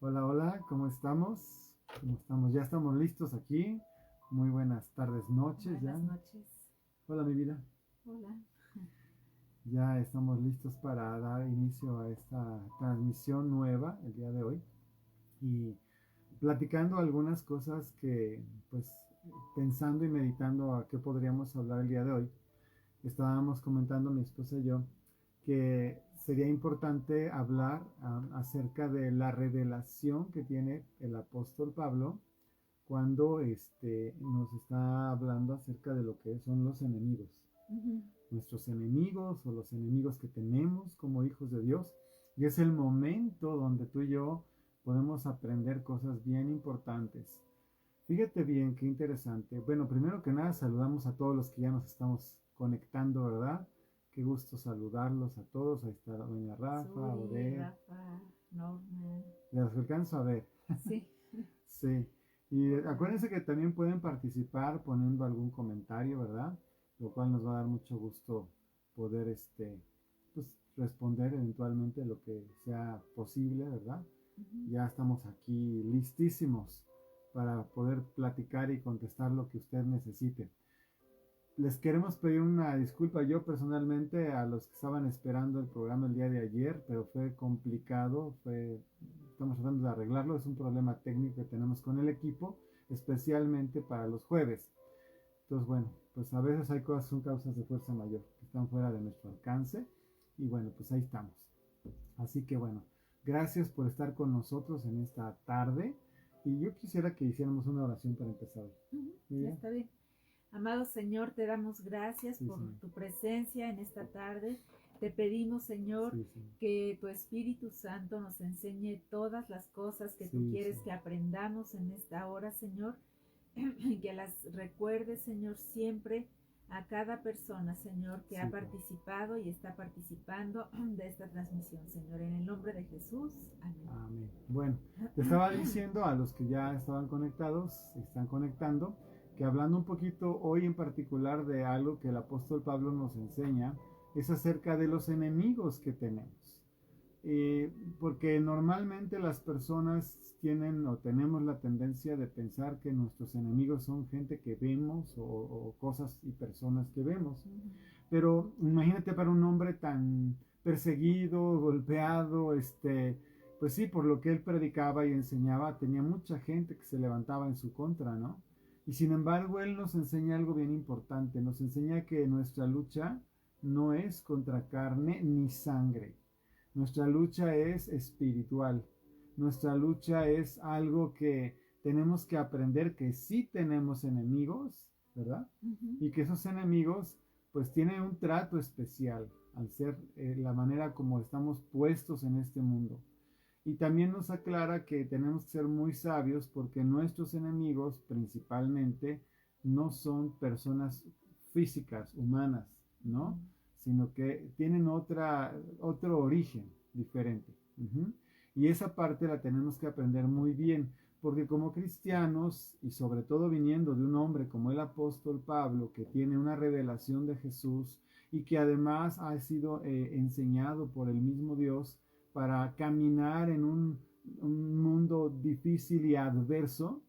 Hola, hola, ¿cómo estamos? ¿Cómo estamos? Ya estamos listos aquí. Muy buenas tardes, noches ya. Buenas noches. Hola, mi vida. Hola. Ya estamos listos para dar inicio a esta transmisión nueva el día de hoy y platicando algunas cosas que, pues, pensando y meditando a qué podríamos hablar el día de hoy. Estábamos comentando mi esposa y yo que sería importante hablar acerca de la revelación que tiene el apóstol Pablo cuando nos está hablando acerca de lo que son los enemigos, Ujú. nuestros enemigos o los enemigos que tenemos como hijos de Dios. Y es el momento donde tú y yo podemos aprender cosas bien importantes. Fíjate bien, qué interesante. Bueno, primero que nada saludamos a todos los que ya nos estamos conectando, ¿verdad? Qué gusto saludarlos a todos. Ahí está doña Rafa, Suri, Odette. Rafa, Norma. Los alcanzo a ver. Sí. Sí. Y Hola. acuérdense que también pueden participar poniendo algún comentario, ¿verdad? Lo cual nos va a dar mucho gusto poder, pues, responder eventualmente lo que sea posible, ¿verdad? Ujú. Ya estamos aquí listísimos para poder platicar y contestar lo que usted necesite. Les queremos pedir una disculpa yo personalmente a los que estaban esperando el programa el día de ayer, pero fue complicado, estamos tratando de arreglarlo, es un problema técnico que tenemos con el equipo, especialmente para los jueves. Entonces, bueno, pues a veces hay cosas, son causas de fuerza mayor, que están fuera de nuestro alcance, y bueno, pues ahí estamos. Así que bueno, gracias por estar con nosotros en esta tarde, y yo quisiera que hiciéramos una oración para empezar. Ujú. Muy bien. Está bien. Amado Señor, te damos gracias Sí, por señor. tu presencia en esta tarde. Te pedimos, Señor, Sí, señor. que tu Espíritu Santo nos enseñe todas las cosas que tú Sí, quieres señor. que aprendamos en esta hora, Señor. Que las recuerdes, Señor, siempre a cada persona, Señor, que ha Sí, claro. participado y está participando de esta transmisión, Señor. En el nombre de Jesús. Amén. Bueno, te estaba Amén. diciendo a los que ya estaban conectados, se están conectando, que hablando un poquito hoy en particular de algo que el apóstol Pablo nos enseña, es acerca de los enemigos que tenemos. Porque normalmente las personas tienen o tenemos la tendencia de pensar que nuestros enemigos son gente que vemos o cosas y personas que vemos. Pero imagínate para un hombre tan perseguido, golpeado, pues sí, por lo que él predicaba y enseñaba, tenía mucha gente que se levantaba en su contra, ¿no? Y sin embargo, él nos enseña algo bien importante, nos enseña que nuestra lucha no es contra carne ni sangre, nuestra lucha es espiritual, nuestra lucha es algo que tenemos que aprender que sí tenemos enemigos, ¿verdad? Ujú. Y que esos enemigos pues tienen un trato especial al ser la manera como estamos puestos en este mundo. Y también nos aclara que tenemos que ser muy sabios porque nuestros enemigos principalmente no son personas físicas, humanas, ¿no? Sino que tienen otro origen diferente. Uh-huh. Y esa parte la tenemos que aprender muy bien, porque como cristianos, y sobre todo viniendo de un hombre como el apóstol Pablo, que tiene una revelación de Jesús y que además ha sido enseñado por el mismo Dios, para caminar en un mundo difícil y adverso,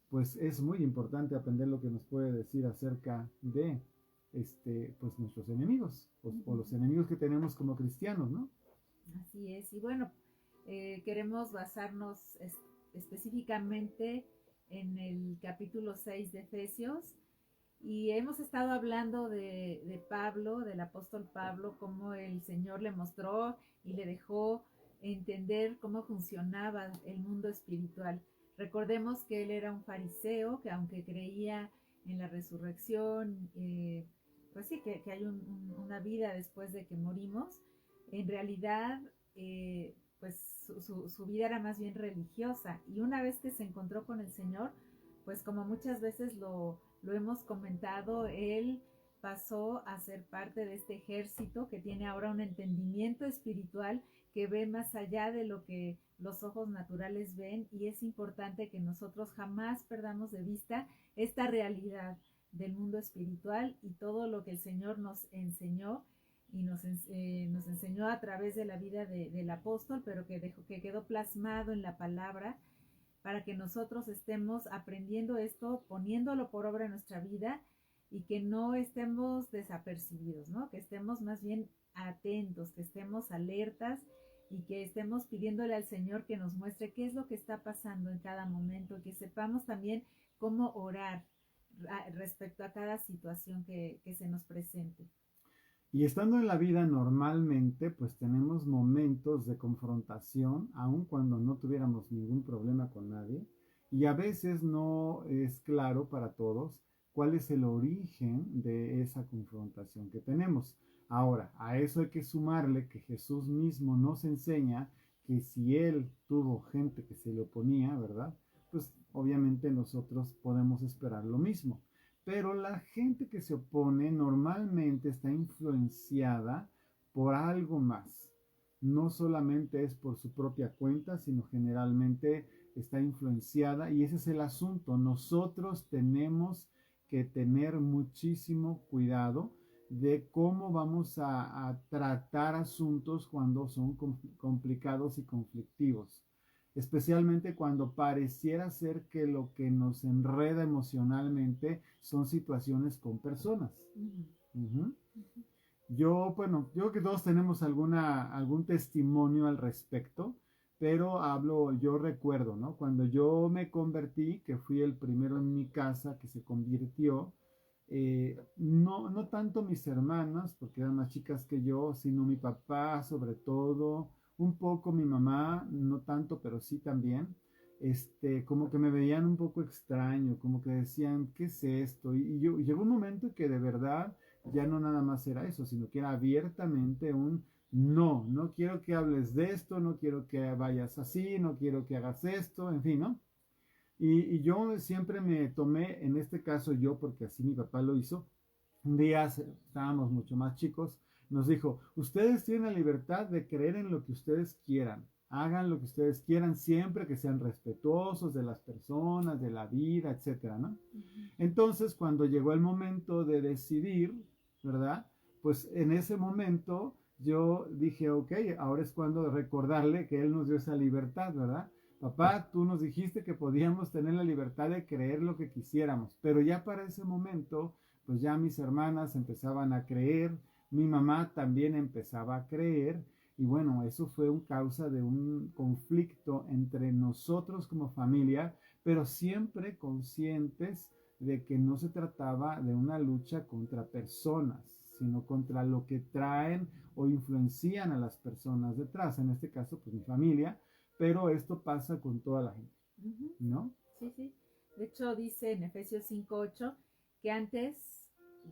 pues es muy importante aprender lo que nos puede decir acerca de pues nuestros enemigos o Ujú. los enemigos que tenemos como cristianos, ¿no? Así es. Y bueno, queremos basarnos específicamente en el capítulo 6 de Efesios. Y hemos estado hablando de Pablo, del apóstol Pablo, cómo el Señor le mostró y le dejó entender cómo funcionaba el mundo espiritual. Recordemos que él era un fariseo, que aunque creía en la resurrección, pues sí, que hay una vida después de que morimos, en realidad, pues su vida era más bien religiosa. Y una vez que se encontró con el Señor, pues como muchas veces lo hemos comentado, él pasó a ser parte de este ejército que tiene ahora un entendimiento espiritual que ve más allá de lo que los ojos naturales ven, y es importante que nosotros jamás perdamos de vista esta realidad del mundo espiritual y todo lo que el Señor nos enseñó y nos enseñó a través de la vida del apóstol, pero que quedó plasmado en la palabra para que nosotros estemos aprendiendo esto, poniéndolo por obra en nuestra vida y que no estemos desapercibidos, ¿no? Que estemos más bien atentos, que estemos alertas y que estemos pidiéndole al Señor que nos muestre qué es lo que está pasando en cada momento, que sepamos también cómo orar respecto a cada situación que se nos presente. Y estando en la vida normalmente, pues tenemos momentos de confrontación, aun cuando no tuviéramos ningún problema con nadie, y a veces no es claro para todos cuál es el origen de esa confrontación que tenemos. Ahora, a eso hay que sumarle que Jesús mismo nos enseña que si Él tuvo gente que se le oponía, ¿verdad? Pues obviamente nosotros podemos esperar lo mismo. Pero la gente que se opone normalmente está influenciada por algo más. No solamente es por su propia cuenta, sino generalmente está influenciada, y ese es el asunto. Nosotros tenemos que tener muchísimo cuidado de cómo vamos a tratar asuntos cuando son complicados y conflictivos, especialmente cuando pareciera ser que lo que nos enreda emocionalmente son situaciones con personas. Uh-huh. Yo creo que todos tenemos algún testimonio al respecto, pero yo recuerdo, ¿no? Cuando yo me convertí, que fui el primero en mi casa que se convirtió, no tanto mis hermanas, porque eran más chicas que yo, sino mi papá sobre todo, un poco mi mamá, no tanto, pero sí también, como que me veían un poco extraño, como que decían, ¿qué es esto? Y llegó un momento que de verdad ya no nada más era eso, sino que era abiertamente no quiero que hables de esto, no quiero que vayas así, no quiero que hagas esto, en fin, ¿no? Y yo siempre me tomé, en este caso yo, porque así mi papá lo hizo, un día estábamos mucho más chicos, nos dijo, ustedes tienen la libertad de creer en lo que ustedes quieran, hagan lo que ustedes quieran siempre que sean respetuosos de las personas, de la vida, etcétera, ¿no? Uh-huh. Entonces, cuando llegó el momento de decidir, ¿verdad? Pues en ese momento yo dije, ok, ahora es cuando recordarle que él nos dio esa libertad, ¿verdad? Papá, tú nos dijiste que podíamos tener la libertad de creer lo que quisiéramos, pero ya para ese momento, pues ya mis hermanas empezaban a creer, mi mamá también empezaba a creer, y bueno, eso fue un causa de un conflicto entre nosotros como familia, pero siempre conscientes de que no se trataba de una lucha contra personas, sino contra lo que traen o influencian a las personas detrás, en este caso, pues mi familia, pero esto pasa con toda la gente, ¿no? Sí, sí. De hecho, dice en Efesios 5:8 que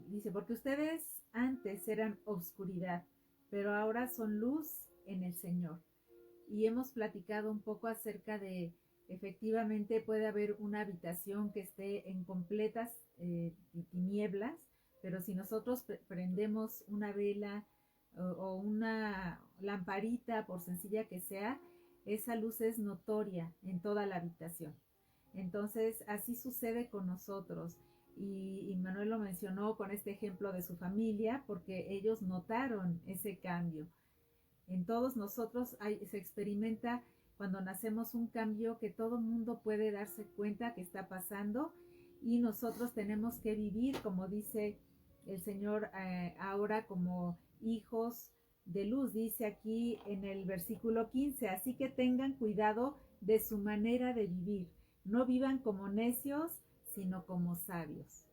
dice, porque ustedes antes eran obscuridad, pero ahora son luz en el Señor. Y hemos platicado un poco acerca de, efectivamente, puede haber una habitación que esté en completas tinieblas, pero si nosotros prendemos una vela o una lamparita, por sencilla que sea, esa luz es notoria en toda la habitación. Entonces, así sucede con nosotros. Y Manuel lo mencionó con este ejemplo de su familia, porque ellos notaron ese cambio. En todos nosotros se experimenta cuando nacemos un cambio que todo mundo puede darse cuenta que está pasando, y nosotros tenemos que vivir, como dice el Señor, ahora como hijos de luz. Dice aquí en el versículo 15, así que tengan cuidado de su manera de vivir, no vivan como necios, sino como sabios.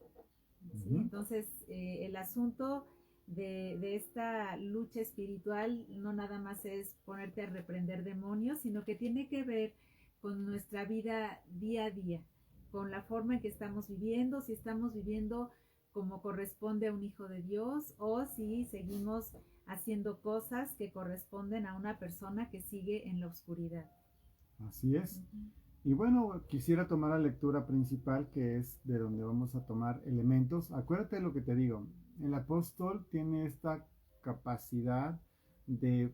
¿Sí? Uh-huh. Entonces, el asunto de esta lucha espiritual no nada más es ponerte a reprender demonios, sino que tiene que ver con nuestra vida día a día, con la forma en que estamos viviendo, si estamos viviendo como corresponde a un hijo de Dios o si seguimos haciendo cosas que corresponden a una persona que sigue en la oscuridad. Así es. Uh-huh. Y bueno, quisiera tomar la lectura principal, que es de donde vamos a tomar elementos. Acuérdate de lo que te digo. El apóstol tiene esta capacidad de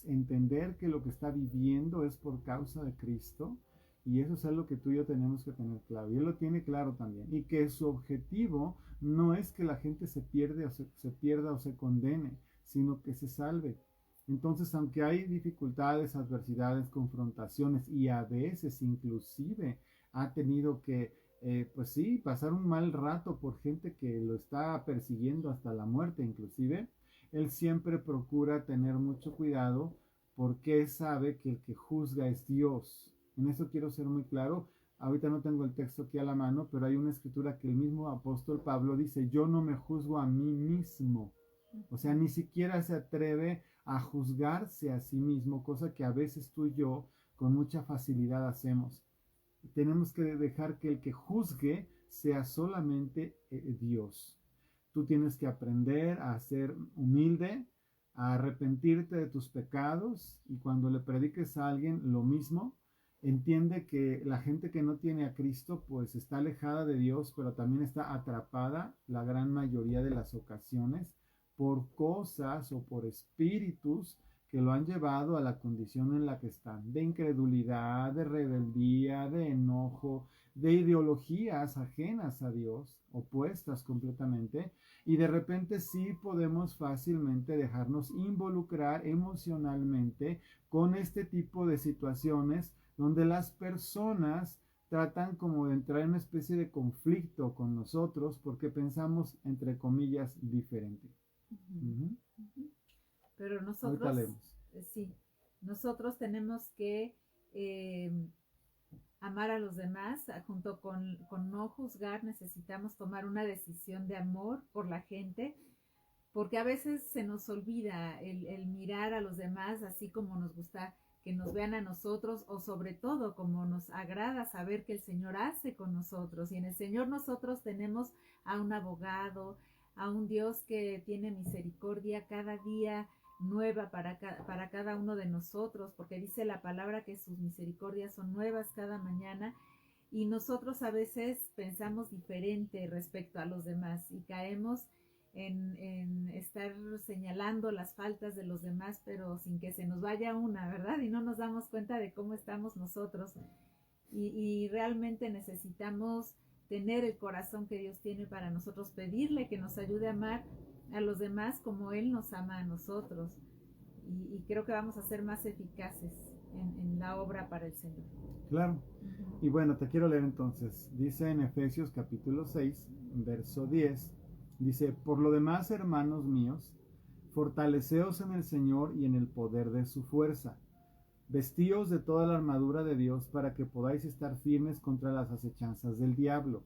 entender que lo que está viviendo es por causa de Cristo, y eso es algo que tú y yo tenemos que tener claro, y él lo tiene claro también, y que su objetivo no es que la gente se pierda o se condene, sino que se salve. Entonces, aunque hay dificultades, adversidades, confrontaciones y a veces inclusive ha tenido que, pues sí, pasar un mal rato por gente que lo está persiguiendo hasta la muerte inclusive, él siempre procura tener mucho cuidado porque sabe que el que juzga es Dios. En eso quiero ser muy claro. Ahorita no tengo el texto aquí a la mano, pero hay una escritura que el mismo apóstol Pablo dice, yo no me juzgo a mí mismo. O sea, ni siquiera se atreve a juzgarse a sí mismo, cosa que a veces tú y yo con mucha facilidad hacemos. Tenemos que dejar que el que juzgue sea solamente Dios. Tú tienes que aprender a ser humilde, a arrepentirte de tus pecados y cuando le prediques a alguien lo mismo, entiende que la gente que no tiene a Cristo pues está alejada de Dios, pero también está atrapada la gran mayoría de las ocasiones por cosas o por espíritus que lo han llevado a la condición en la que están, de incredulidad, de rebeldía, de enojo, de ideologías ajenas a Dios, opuestas completamente, y de repente sí podemos fácilmente dejarnos involucrar emocionalmente con este tipo de situaciones donde las personas tratan como de entrar en una especie de conflicto con nosotros porque pensamos, entre comillas, diferente. Uh-huh. Uh-huh. Pero Ahorita nosotros, leemos. sí, nosotros tenemos que amar a los demás, junto con no juzgar, necesitamos tomar una decisión de amor por la gente, porque a veces se nos olvida el mirar a los demás así como nos gusta que nos vean a nosotros, o sobre todo como nos agrada saber que el Señor hace con nosotros, y en el Señor nosotros tenemos a un abogado, a un Dios que tiene misericordia cada día nueva para cada uno de nosotros, porque dice la palabra que sus misericordias son nuevas cada mañana, y nosotros a veces pensamos diferente respecto a los demás y caemos en estar señalando las faltas de los demás, pero sin que se nos vaya una, ¿verdad? Y no nos damos cuenta de cómo estamos nosotros. Y realmente necesitamos tener el corazón que Dios tiene para nosotros, pedirle que nos ayude a amar a los demás como Él nos ama a nosotros. Y creo que vamos a ser más eficaces en la obra para el Señor. Claro. Uh-huh. Y bueno, te quiero leer entonces. Dice en Efesios capítulo 6, verso 10, dice, por lo demás, hermanos míos, fortaleceos en el Señor y en el poder de su fuerza. Vestíos de toda la armadura de Dios para que podáis estar firmes contra las acechanzas del diablo,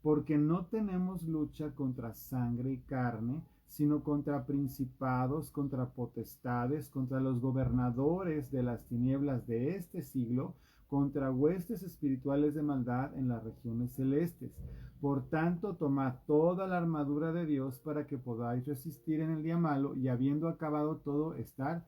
porque no tenemos lucha contra sangre y carne, sino contra principados, contra potestades, contra los gobernadores de las tinieblas de este siglo, contra huestes espirituales de maldad en las regiones celestes. Por tanto, tomad toda la armadura de Dios para que podáis resistir en el día malo y habiendo acabado todo, estar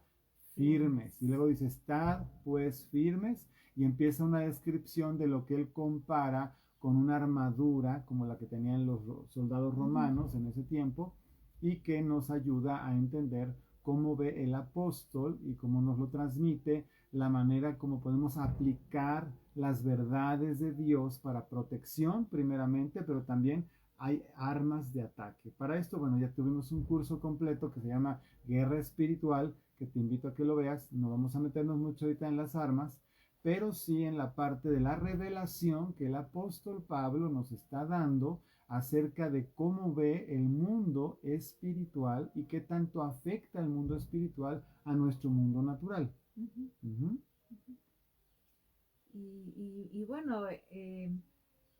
firmes. Y luego dice, estad pues firmes, y empieza una descripción de lo que él compara con una armadura como la que tenían los soldados romanos en ese tiempo, y que nos ayuda a entender cómo ve el apóstol y cómo nos lo transmite, la manera como podemos aplicar las verdades de Dios para protección primeramente, pero también hay armas de ataque. Para esto, bueno, ya tuvimos un curso completo que se llama Guerra Espiritual, que te invito a que lo veas. No vamos a meternos mucho ahorita en las armas, pero sí en la parte de la revelación que el apóstol Pablo nos está dando acerca de cómo ve el mundo espiritual y qué tanto afecta el mundo espiritual a nuestro mundo natural. Uh-huh. Uh-huh. Y bueno,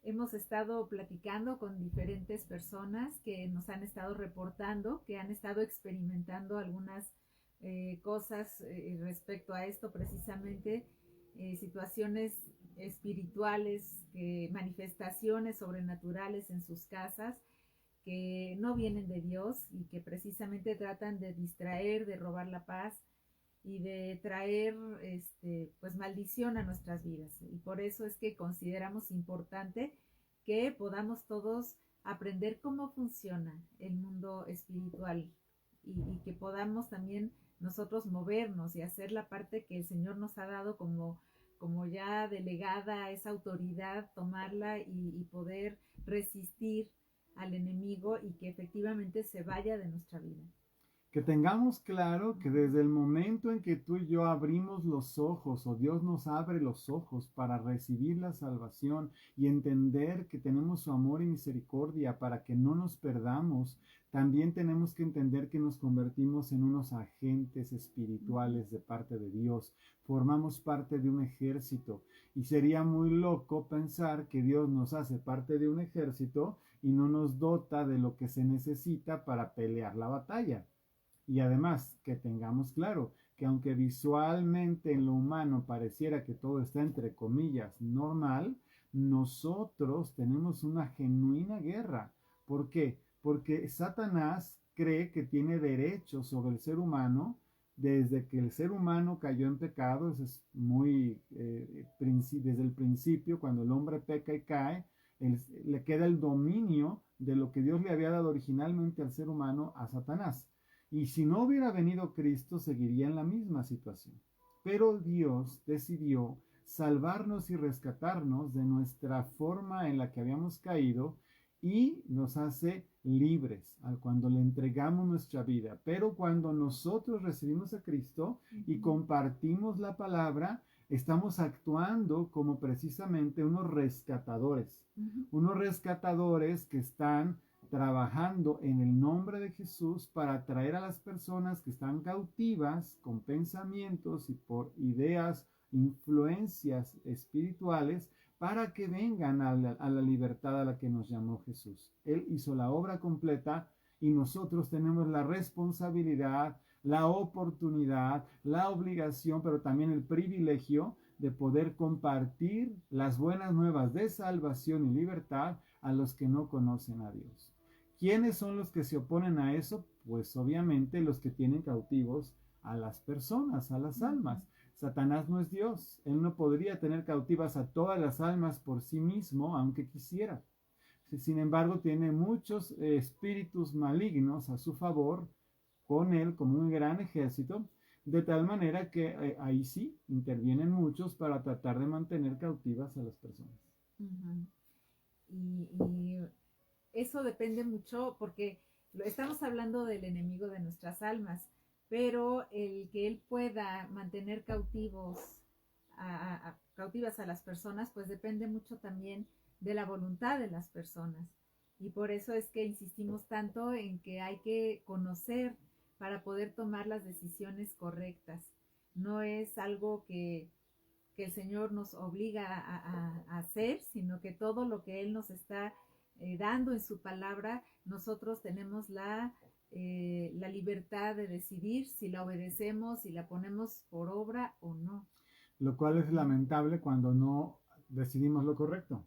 hemos estado platicando con diferentes personas que nos han estado reportando, que han estado experimentando algunas cosas respecto a esto precisamente, situaciones espirituales, manifestaciones sobrenaturales en sus casas que no vienen de Dios y que precisamente tratan de distraer, de robar la paz y de traer pues maldición a nuestras vidas. Y por eso es que consideramos importante que podamos todos aprender cómo funciona el mundo espiritual y que podamos también nosotros movernos y hacer la parte que el Señor nos ha dado como ya delegada, esa autoridad, tomarla y poder resistir al enemigo y que efectivamente se vaya de nuestra vida. Que tengamos claro que desde el momento en que tú y yo abrimos los ojos o Dios nos abre los ojos para recibir la salvación y entender que tenemos su amor y misericordia para que no nos perdamos, también tenemos que entender que nos convertimos en unos agentes espirituales de parte de Dios. Formamos parte de un ejército y sería muy loco pensar que Dios nos hace parte de un ejército y no nos dota de lo que se necesita para pelear la batalla. Y además, que tengamos claro que aunque visualmente en lo humano pareciera que todo está entre comillas normal, nosotros tenemos una genuina guerra. ¿Por qué? Porque Satanás cree que tiene derechos sobre el ser humano desde que el ser humano cayó en pecado. Eso es muy desde el principio, cuando el hombre peca y cae, le queda el dominio de lo que Dios le había dado originalmente al ser humano a Satanás. Y si no hubiera venido Cristo, seguiría en la misma situación. Pero Dios decidió salvarnos y rescatarnos de nuestra forma en la que habíamos caído y nos hace libres cuando le entregamos nuestra vida. Pero cuando nosotros recibimos a Cristo y compartimos la palabra, estamos actuando como precisamente unos rescatadores. Unos rescatadores que están trabajando en el nombre de Jesús para atraer a las personas que están cautivas con pensamientos y por ideas, influencias espirituales, para que vengan a la libertad a la que nos llamó Jesús. Él hizo la obra completa y nosotros tenemos la responsabilidad, la oportunidad, la obligación, pero también el privilegio de poder compartir las buenas nuevas de salvación y libertad a los que no conocen a Dios. ¿Quiénes son los que se oponen a eso? Pues obviamente los que tienen cautivos a las personas, a las almas. Satanás no es Dios. Él no podría tener cautivas a todas las almas por sí mismo, aunque quisiera. Sin embargo, tiene muchos espíritus malignos a su favor, con él como un gran ejército, de tal manera que ahí sí intervienen muchos para tratar de mantener cautivas a las personas. Y eso depende mucho porque estamos hablando del enemigo de nuestras almas, pero el que él pueda mantener cautivas a las personas, pues depende mucho también de la voluntad de las personas. Y por eso es que insistimos tanto en que hay que conocer para poder tomar las decisiones correctas. No es algo que el Señor nos obliga a hacer, sino que todo lo que Él nos está dando en su palabra, nosotros tenemos la libertad de decidir si la obedecemos, si la ponemos por obra o no. Lo cual es lamentable cuando no decidimos lo correcto.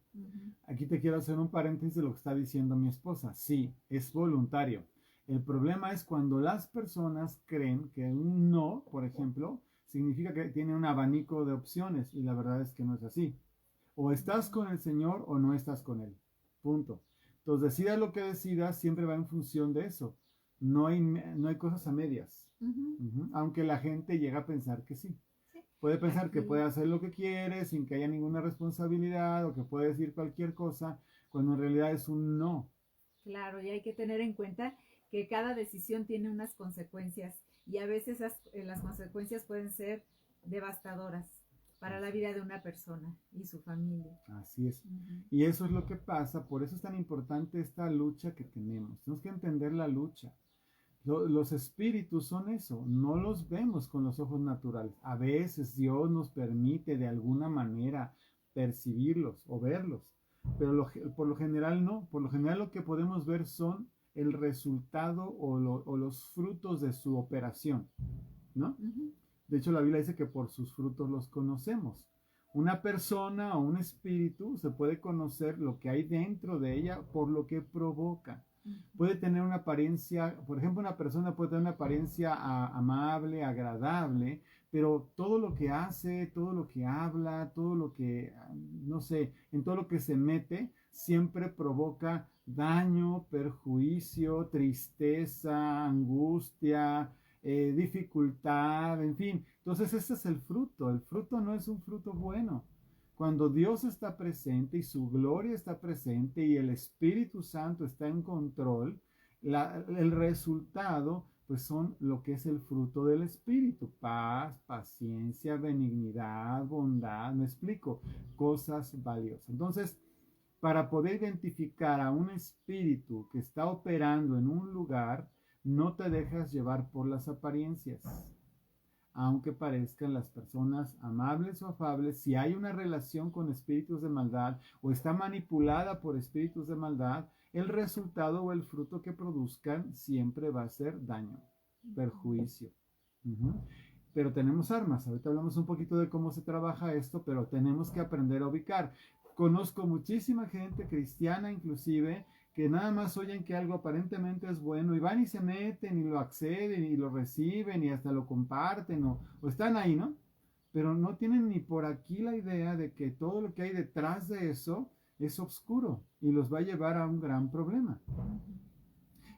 Aquí te quiero hacer un paréntesis de lo que está diciendo mi esposa. Sí, es voluntario. El problema es cuando las personas creen que un no, por ejemplo, significa que tiene un abanico de opciones y la verdad es que no es así. O estás con el Señor o no estás con Él. Punto. Entonces, decidas lo que decidas, siempre va en función de eso. No hay cosas a medias. Aunque la gente llega a pensar que sí. Puede pensar que puede hacer lo que quiere sin que haya ninguna responsabilidad o que puede decir cualquier cosa, cuando en realidad es un no. Claro, y hay que tener en cuenta que cada decisión tiene unas consecuencias y a veces las consecuencias pueden ser devastadoras para la vida de una persona y su familia. Así es. Y eso es lo que pasa, por eso es tan importante esta lucha que tenemos. Tenemos que entender la lucha. Los espíritus son eso, no los vemos con los ojos naturales. A veces Dios nos permite de alguna manera percibirlos o verlos, pero por lo general no. Por lo general lo que podemos ver son el resultado o los frutos de su operación, ¿no? De hecho, la Biblia dice que por sus frutos los conocemos. Una persona o un espíritu se puede conocer lo que hay dentro de ella por lo que provoca. Puede tener una apariencia, por ejemplo, una persona puede tener una apariencia amable, agradable, pero todo lo que hace, todo lo que habla, todo lo que, no sé, en todo lo que se mete, siempre provoca daño, perjuicio, tristeza, angustia, dificultad, en fin. Entonces ese es el fruto no es un fruto bueno. Cuando Dios está presente y su gloria está presente y el Espíritu Santo está en control, el resultado pues son lo que es el fruto del Espíritu: paz, paciencia, benignidad, bondad. Me explico, cosas valiosas. Entonces, para poder identificar a un espíritu que está operando en un lugar, no te dejas llevar por las apariencias. Aunque parezcan las personas amables o afables, si hay una relación con espíritus de maldad o está manipulada por espíritus de maldad, el resultado o el fruto que produzcan siempre va a ser daño, perjuicio. Pero tenemos armas. Ahorita hablamos un poquito de cómo se trabaja esto, pero tenemos que aprender a ubicar. Conozco muchísima gente cristiana inclusive que nada más oyen que algo aparentemente es bueno y van y se meten y lo acceden y lo reciben y hasta lo comparten o están ahí, ¿no? Pero no tienen ni por aquí la idea de que todo lo que hay detrás de eso es oscuro y los va a llevar a un gran problema.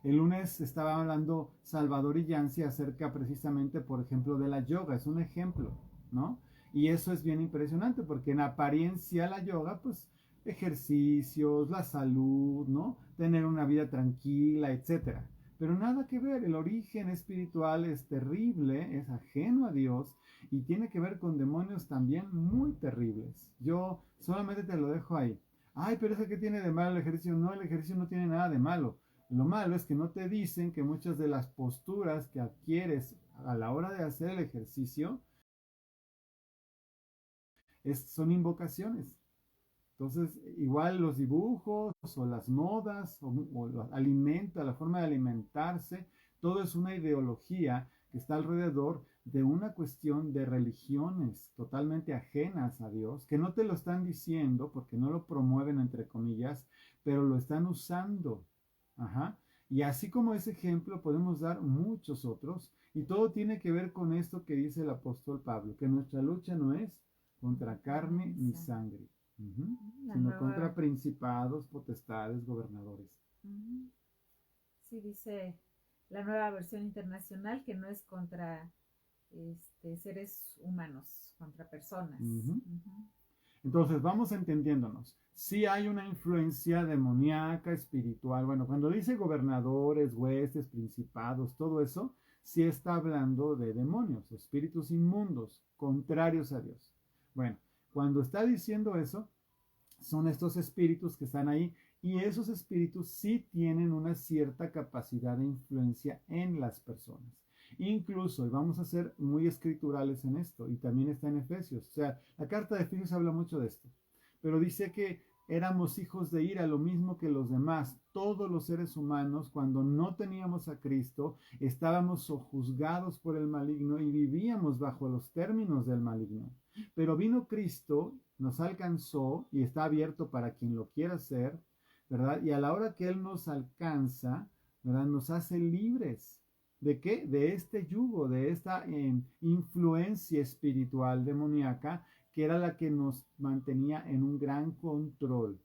El lunes estaba hablando Salvador y Yancy acerca precisamente, por ejemplo, de la yoga. Es un ejemplo, ¿no? Y eso es bien impresionante porque en apariencia la yoga, pues, ejercicios, la salud, ¿no? Tener una vida tranquila, etcétera. Pero nada que ver, el origen espiritual es terrible, es ajeno a Dios y tiene que ver con demonios también muy terribles. Yo solamente te lo dejo ahí. Ay, pero eso que tiene de malo el ejercicio. No, el ejercicio no tiene nada de malo. Lo malo es que no te dicen que muchas de las posturas que adquieres a la hora de hacer el ejercicio son invocaciones. Entonces, igual los dibujos o las modas o la forma de alimentarse, todo es una ideología que está alrededor de una cuestión de religiones totalmente ajenas a Dios, que no te lo están diciendo porque no lo promueven entre comillas, pero lo están usando. Ajá. Y así como ese ejemplo podemos dar muchos otros, y todo tiene que ver con esto que dice el apóstol Pablo, que nuestra lucha no es contra carne ni sangre, sino contra principados, potestades, gobernadores. Sí, dice la Nueva Versión Internacional que no es contra seres humanos, contra personas. Entonces, vamos entendiéndonos. Sí hay una influencia demoníaca, espiritual. Bueno, cuando dice gobernadores, huestes, principados, todo eso, sí está hablando de demonios, espíritus inmundos, contrarios a Dios. Bueno, cuando está diciendo eso, son estos espíritus que están ahí y esos espíritus sí tienen una cierta capacidad de influencia en las personas. Incluso, y vamos a ser muy escriturales en esto, y también está en Efesios, o sea, la carta de Efesios habla mucho de esto, pero dice que éramos hijos de ira, lo mismo que los demás, todos los seres humanos, cuando no teníamos a Cristo, estábamos sojuzgados por el maligno y vivíamos bajo los términos del maligno. Pero vino Cristo, nos alcanzó y está abierto para quien lo quiera hacer, ¿verdad? Y a la hora que Él nos alcanza, ¿verdad? Nos hace libres. ¿De qué? De este yugo, de esta influencia espiritual demoníaca que era la que nos mantenía en un gran control.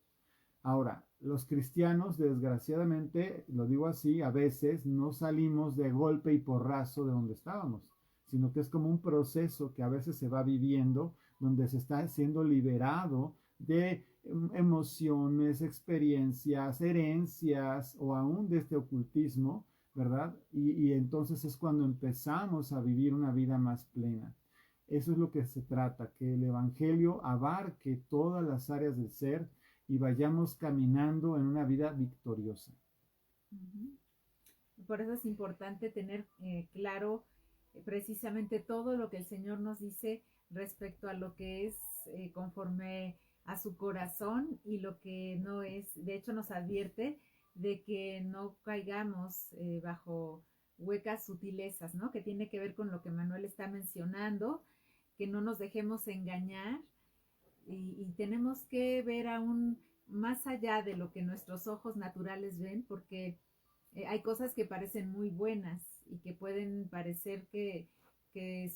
Ahora, los cristianos, desgraciadamente, lo digo así, a veces no salimos de golpe y porrazo de donde estábamos, sino que es como un proceso que a veces se va viviendo, donde se está siendo liberado de emociones, experiencias, herencias o aún de este ocultismo, ¿verdad? Y entonces es cuando empezamos a vivir una vida más plena. Eso es lo que se trata, que el Evangelio abarque todas las áreas del ser y vayamos caminando en una vida victoriosa. Por eso es importante tener claro precisamente todo lo que el Señor nos dice respecto a lo que es conforme a su corazón y lo que no es. De hecho, nos advierte de que no caigamos bajo huecas sutilezas, ¿no? Que tiene que ver con lo que Manuel está mencionando, que no nos dejemos engañar y tenemos que ver aún más allá de lo que nuestros ojos naturales ven, porque hay cosas que parecen muy buenas y que pueden parecer que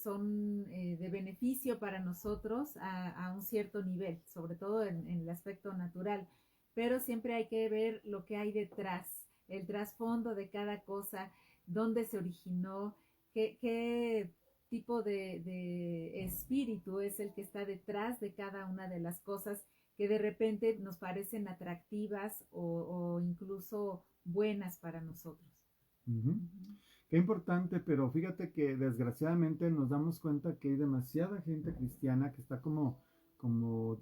son de beneficio para nosotros a un cierto nivel, sobre todo en el aspecto natural, pero siempre hay que ver lo que hay detrás, el trasfondo de cada cosa, dónde se originó, qué tipo de espíritu es el que está detrás de cada una de las cosas que de repente nos parecen atractivas o incluso buenas para nosotros. Qué importante, pero fíjate que desgraciadamente nos damos cuenta que hay demasiada gente cristiana que está como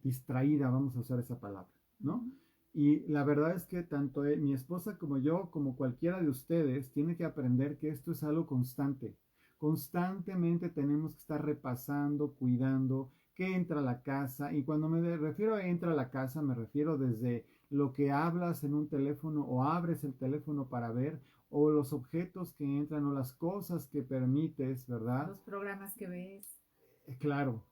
distraída, vamos a usar esa palabra, ¿no? Ujú. Y la verdad es que tanto mi esposa como yo, como cualquiera de ustedes, tiene que aprender que esto es algo constante. Constantemente tenemos que estar repasando, cuidando, qué entra a la casa. Y cuando me refiero a entra a la casa, me refiero desde lo que hablas en un teléfono o abres el teléfono para ver, o los objetos que entran o las cosas que permites, ¿verdad? Los programas que ves. Claro.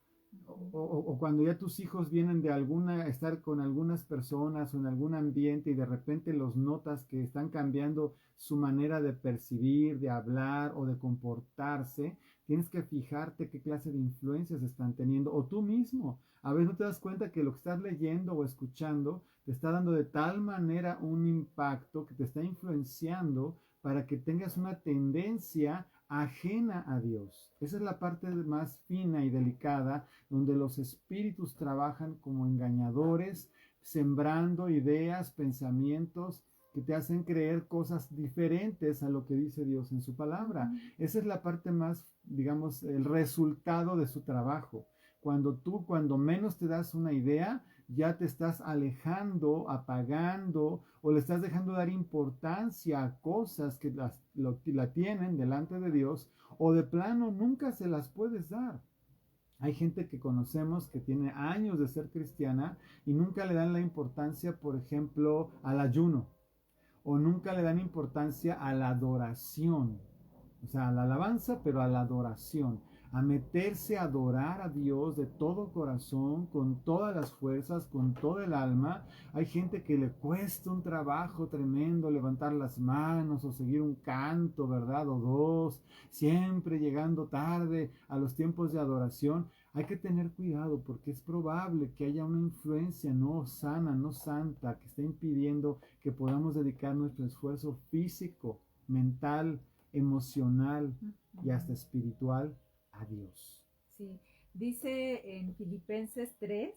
Ujú. O cuando ya tus hijos vienen de estar con algunas personas o en algún ambiente y de repente los notas que están cambiando su manera de percibir, de hablar o de comportarse, tienes que fijarte qué clase de influencias están teniendo. O tú mismo, a veces no te das cuenta que lo que estás leyendo o escuchando te está dando de tal manera un impacto que te está influenciando para que tengas una tendencia ajena a Dios. Esa es la parte más fina y delicada donde los espíritus trabajan como engañadores, sembrando ideas, pensamientos que te hacen creer cosas diferentes a lo que dice Dios en su palabra. Ujú. Esa es la parte más, digamos, el resultado de su trabajo. Cuando menos te das una idea, ya te estás alejando, apagando o le estás dejando dar importancia a cosas que la tienen delante de Dios o de plano nunca se las puedes dar. Hay gente que conocemos que tiene años de ser cristiana y nunca le dan la importancia, por ejemplo, al ayuno o nunca le dan importancia a la adoración, o sea, a la alabanza, pero a la adoración, a meterse a adorar a Dios de todo corazón, con todas las fuerzas, con todo el alma. Hay gente que le cuesta un trabajo tremendo levantar las manos o seguir un canto, ¿verdad? O dos, siempre llegando tarde a los tiempos de adoración. Hay que tener cuidado porque es probable que haya una influencia no sana, no santa, que esté impidiendo que podamos dedicar nuestro esfuerzo físico, mental, emocional y hasta Ujú. espiritual a Dios. Sí, dice en Filipenses 3,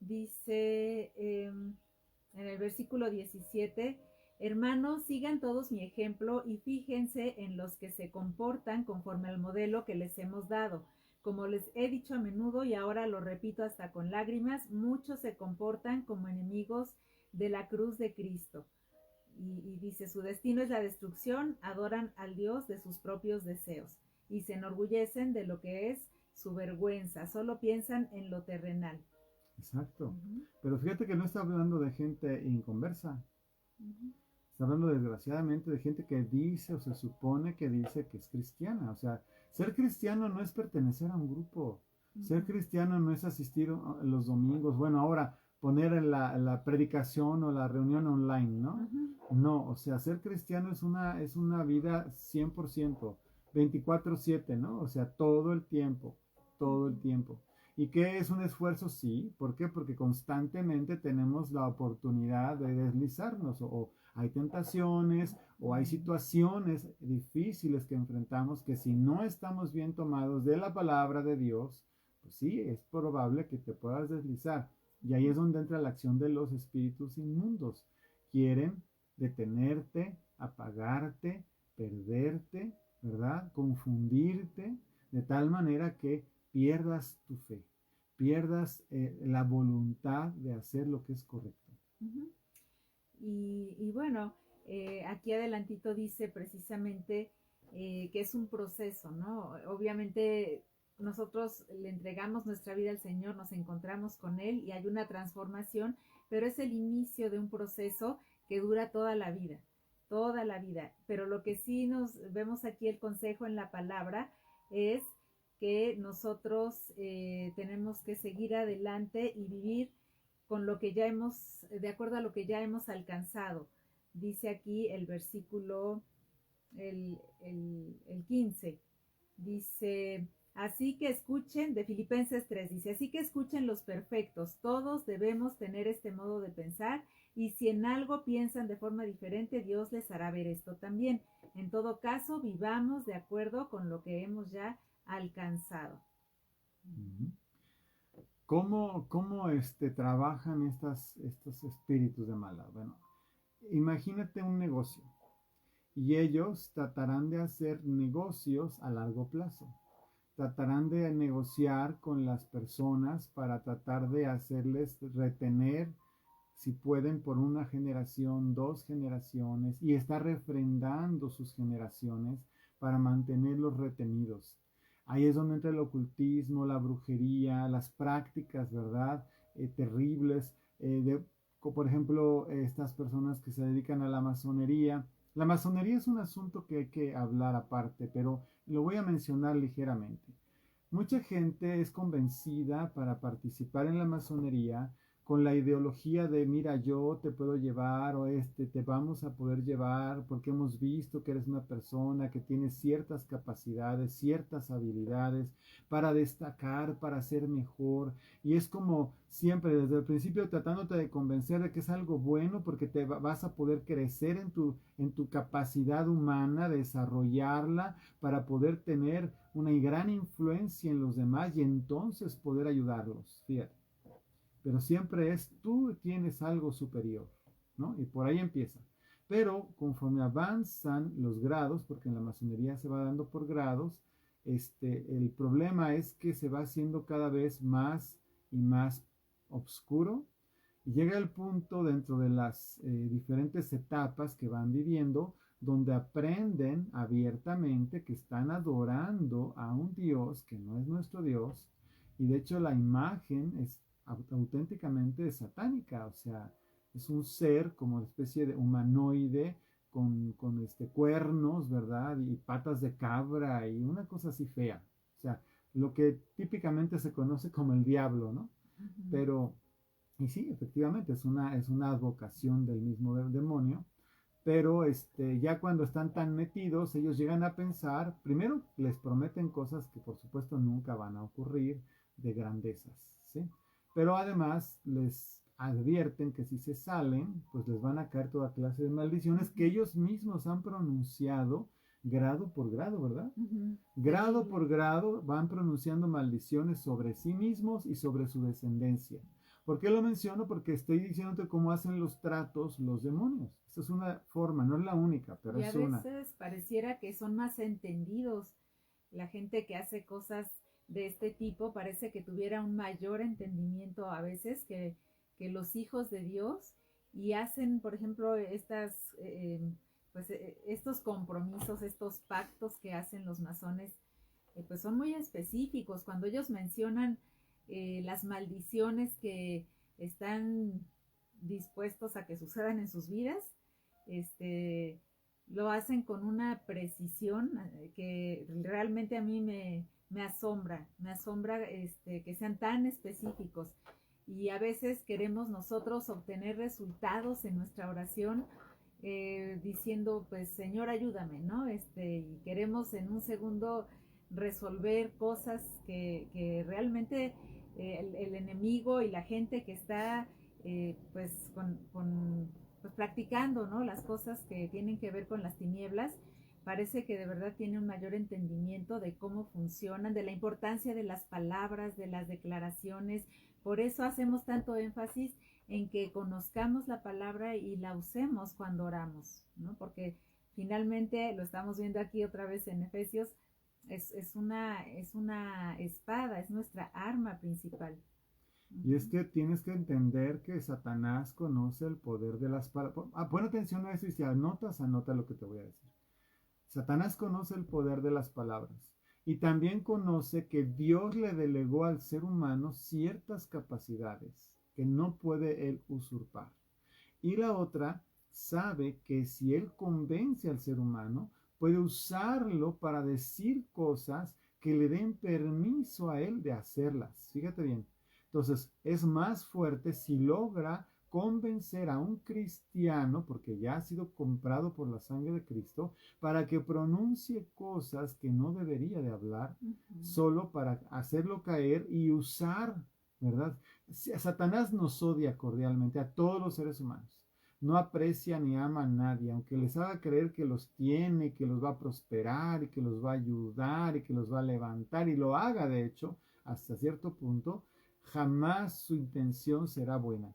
dice en el versículo 17, hermanos, sigan todos mi ejemplo y fíjense en los que se comportan conforme al modelo que les hemos dado. Como les he dicho a menudo y ahora lo repito hasta con lágrimas, muchos se comportan como enemigos de la cruz de Cristo. Y dice, su destino es la destrucción, adoran al Dios de sus propios deseos y se enorgullecen de lo que es su vergüenza, solo piensan en lo terrenal. Exacto. Ujú, Pero fíjate que no está hablando de gente inconversa. ujú, Está hablando desgraciadamente de gente que dice o se supone que dice que es cristiana. O sea, ser cristiano no es pertenecer a un grupo. Ser ujú, cristiano no es asistir los domingos. Bueno, ahora poner en la predicación o la reunión online, ¿no? ujú, No, o sea, ser cristiano es una vida 100%, 24/7, ¿no? O sea, todo el tiempo, todo el ujú, tiempo. ¿Y qué es un esfuerzo? Sí. ¿Por qué? Porque constantemente tenemos la oportunidad de deslizarnos o hay tentaciones o hay situaciones difíciles que enfrentamos que si no estamos bien tomados de la palabra de Dios, pues sí, es probable que te puedas deslizar. Y ahí es donde entra la acción de los espíritus inmundos. Quieren detenerte, apagarte, perderte, ¿verdad? Confundirte de tal manera que pierdas tu fe, pierdas la voluntad de hacer lo que es correcto. ujú. Y bueno, aquí adelantito dice precisamente que es un proceso, ¿no? Obviamente nosotros le entregamos nuestra vida al Señor, nos encontramos con Él y hay una transformación, pero es el inicio de un proceso que dura toda la vida, toda la vida. Pero lo que sí nos vemos aquí el consejo en la palabra es que nosotros tenemos que seguir adelante y vivir con lo que ya hemos, de acuerdo a lo que ya hemos alcanzado. Dice aquí el versículo, el 15, dice, así que escuchen, de Filipenses 3, dice, así que escuchen los perfectos, todos debemos tener este modo de pensar y si en algo piensan de forma diferente, Dios les hará ver esto también. En todo caso, vivamos de acuerdo con lo que hemos ya alcanzado. Uh-huh. ¿Cómo trabajan estos espíritus de maldad? Bueno, imagínate un negocio y ellos tratarán de hacer negocios a largo plazo. Tratarán de negociar con las personas para tratar de hacerles retener, si pueden, por una generación, dos generaciones, y estar refrendando sus generaciones para mantenerlos retenidos. Ahí es donde entra el ocultismo, la brujería, las prácticas, ¿verdad? Terribles, por ejemplo, estas personas que se dedican a la masonería. La masonería es un asunto que hay que hablar aparte, pero lo voy a mencionar ligeramente. Mucha gente es convencida para participar en la masonería con la ideología de, mira, yo te puedo llevar o te vamos a poder llevar porque hemos visto que eres una persona que tiene ciertas capacidades, ciertas habilidades para destacar, para ser mejor. Y es como siempre, desde el principio, tratándote de convencer de que es algo bueno porque vas a poder crecer en tu capacidad humana, desarrollarla para poder tener una gran influencia en los demás y entonces poder ayudarlos. Fíjate. Pero siempre es tú tienes algo superior, ¿no? Y por ahí empieza. Pero conforme avanzan los grados, porque en la masonería se va dando por grados, el problema es que se va haciendo cada vez más y más oscuro y llega el punto dentro de las diferentes etapas que van viviendo donde aprenden abiertamente que están adorando a un Dios que no es nuestro Dios y de hecho la imagen es auténticamente satánica, o sea, es un ser como una especie de humanoide con cuernos, ¿verdad? Y patas de cabra y una cosa así fea, o sea, lo que típicamente se conoce como el diablo, ¿no? Ujú. Pero, y sí, efectivamente, es una advocación del mismo demonio, pero ya cuando están tan metidos, ellos llegan a pensar, primero les prometen cosas que por supuesto nunca van a ocurrir de grandezas, ¿sí? Pero además les advierten que si se salen, pues les van a caer toda clase de maldiciones que ellos mismos han pronunciado grado por grado, ¿verdad? Ujú. Grado por grado van pronunciando maldiciones sobre sí mismos y sobre su descendencia. ¿Por qué lo menciono? Porque estoy diciéndote cómo hacen los tratos los demonios. Esa es una forma, no es la única, pero Y a es una. veces pareciera que son más entendidos. La gente que hace cosas de este tipo parece que tuviera un mayor entendimiento a veces que los hijos de Dios y hacen, por ejemplo, estos compromisos, estos pactos que hacen los masones, pues son muy específicos. Cuando ellos mencionan las maldiciones que están dispuestos a que sucedan en sus vidas, este, lo hacen con una precisión que realmente a mí me asombra, que sean tan específicos. Y a veces queremos nosotros obtener resultados en nuestra oración diciendo, pues Señor, ayúdame, ¿no? Y queremos en un segundo resolver cosas que realmente el enemigo y la gente que está pues pues practicando, ¿no? Las cosas que tienen que ver con las tinieblas, parece que de verdad tiene un mayor entendimiento de cómo funcionan, de la importancia de las palabras, de las declaraciones. Por eso hacemos tanto énfasis en que conozcamos la palabra y la usemos cuando oramos, ¿no? Porque finalmente, lo estamos viendo aquí otra vez en Efesios, es una espada, es nuestra arma principal. Y es que tienes que entender que Satanás conoce el poder de las palabras. Pon atención a eso y si anotas, anota lo que te voy a decir. Satanás conoce el poder de las palabras y también conoce que Dios le delegó al ser humano ciertas capacidades que no puede él usurpar. Y la otra sabe que si él convence al ser humano, puede usarlo para decir cosas que le den permiso a él de hacerlas. Fíjate bien. Entonces, es más fuerte si logra convencer a un cristiano, porque ya ha sido comprado por la sangre de Cristo, para que pronuncie cosas que no debería de hablar, solo para hacerlo caer y usar, ¿verdad? Satanás nos odia cordialmente a todos los seres humanos. No aprecia ni ama a nadie, aunque les haga creer que los tiene, que los va a prosperar y que los va a ayudar y que los va a levantar y lo haga de hecho hasta cierto punto, jamás su intención será buena.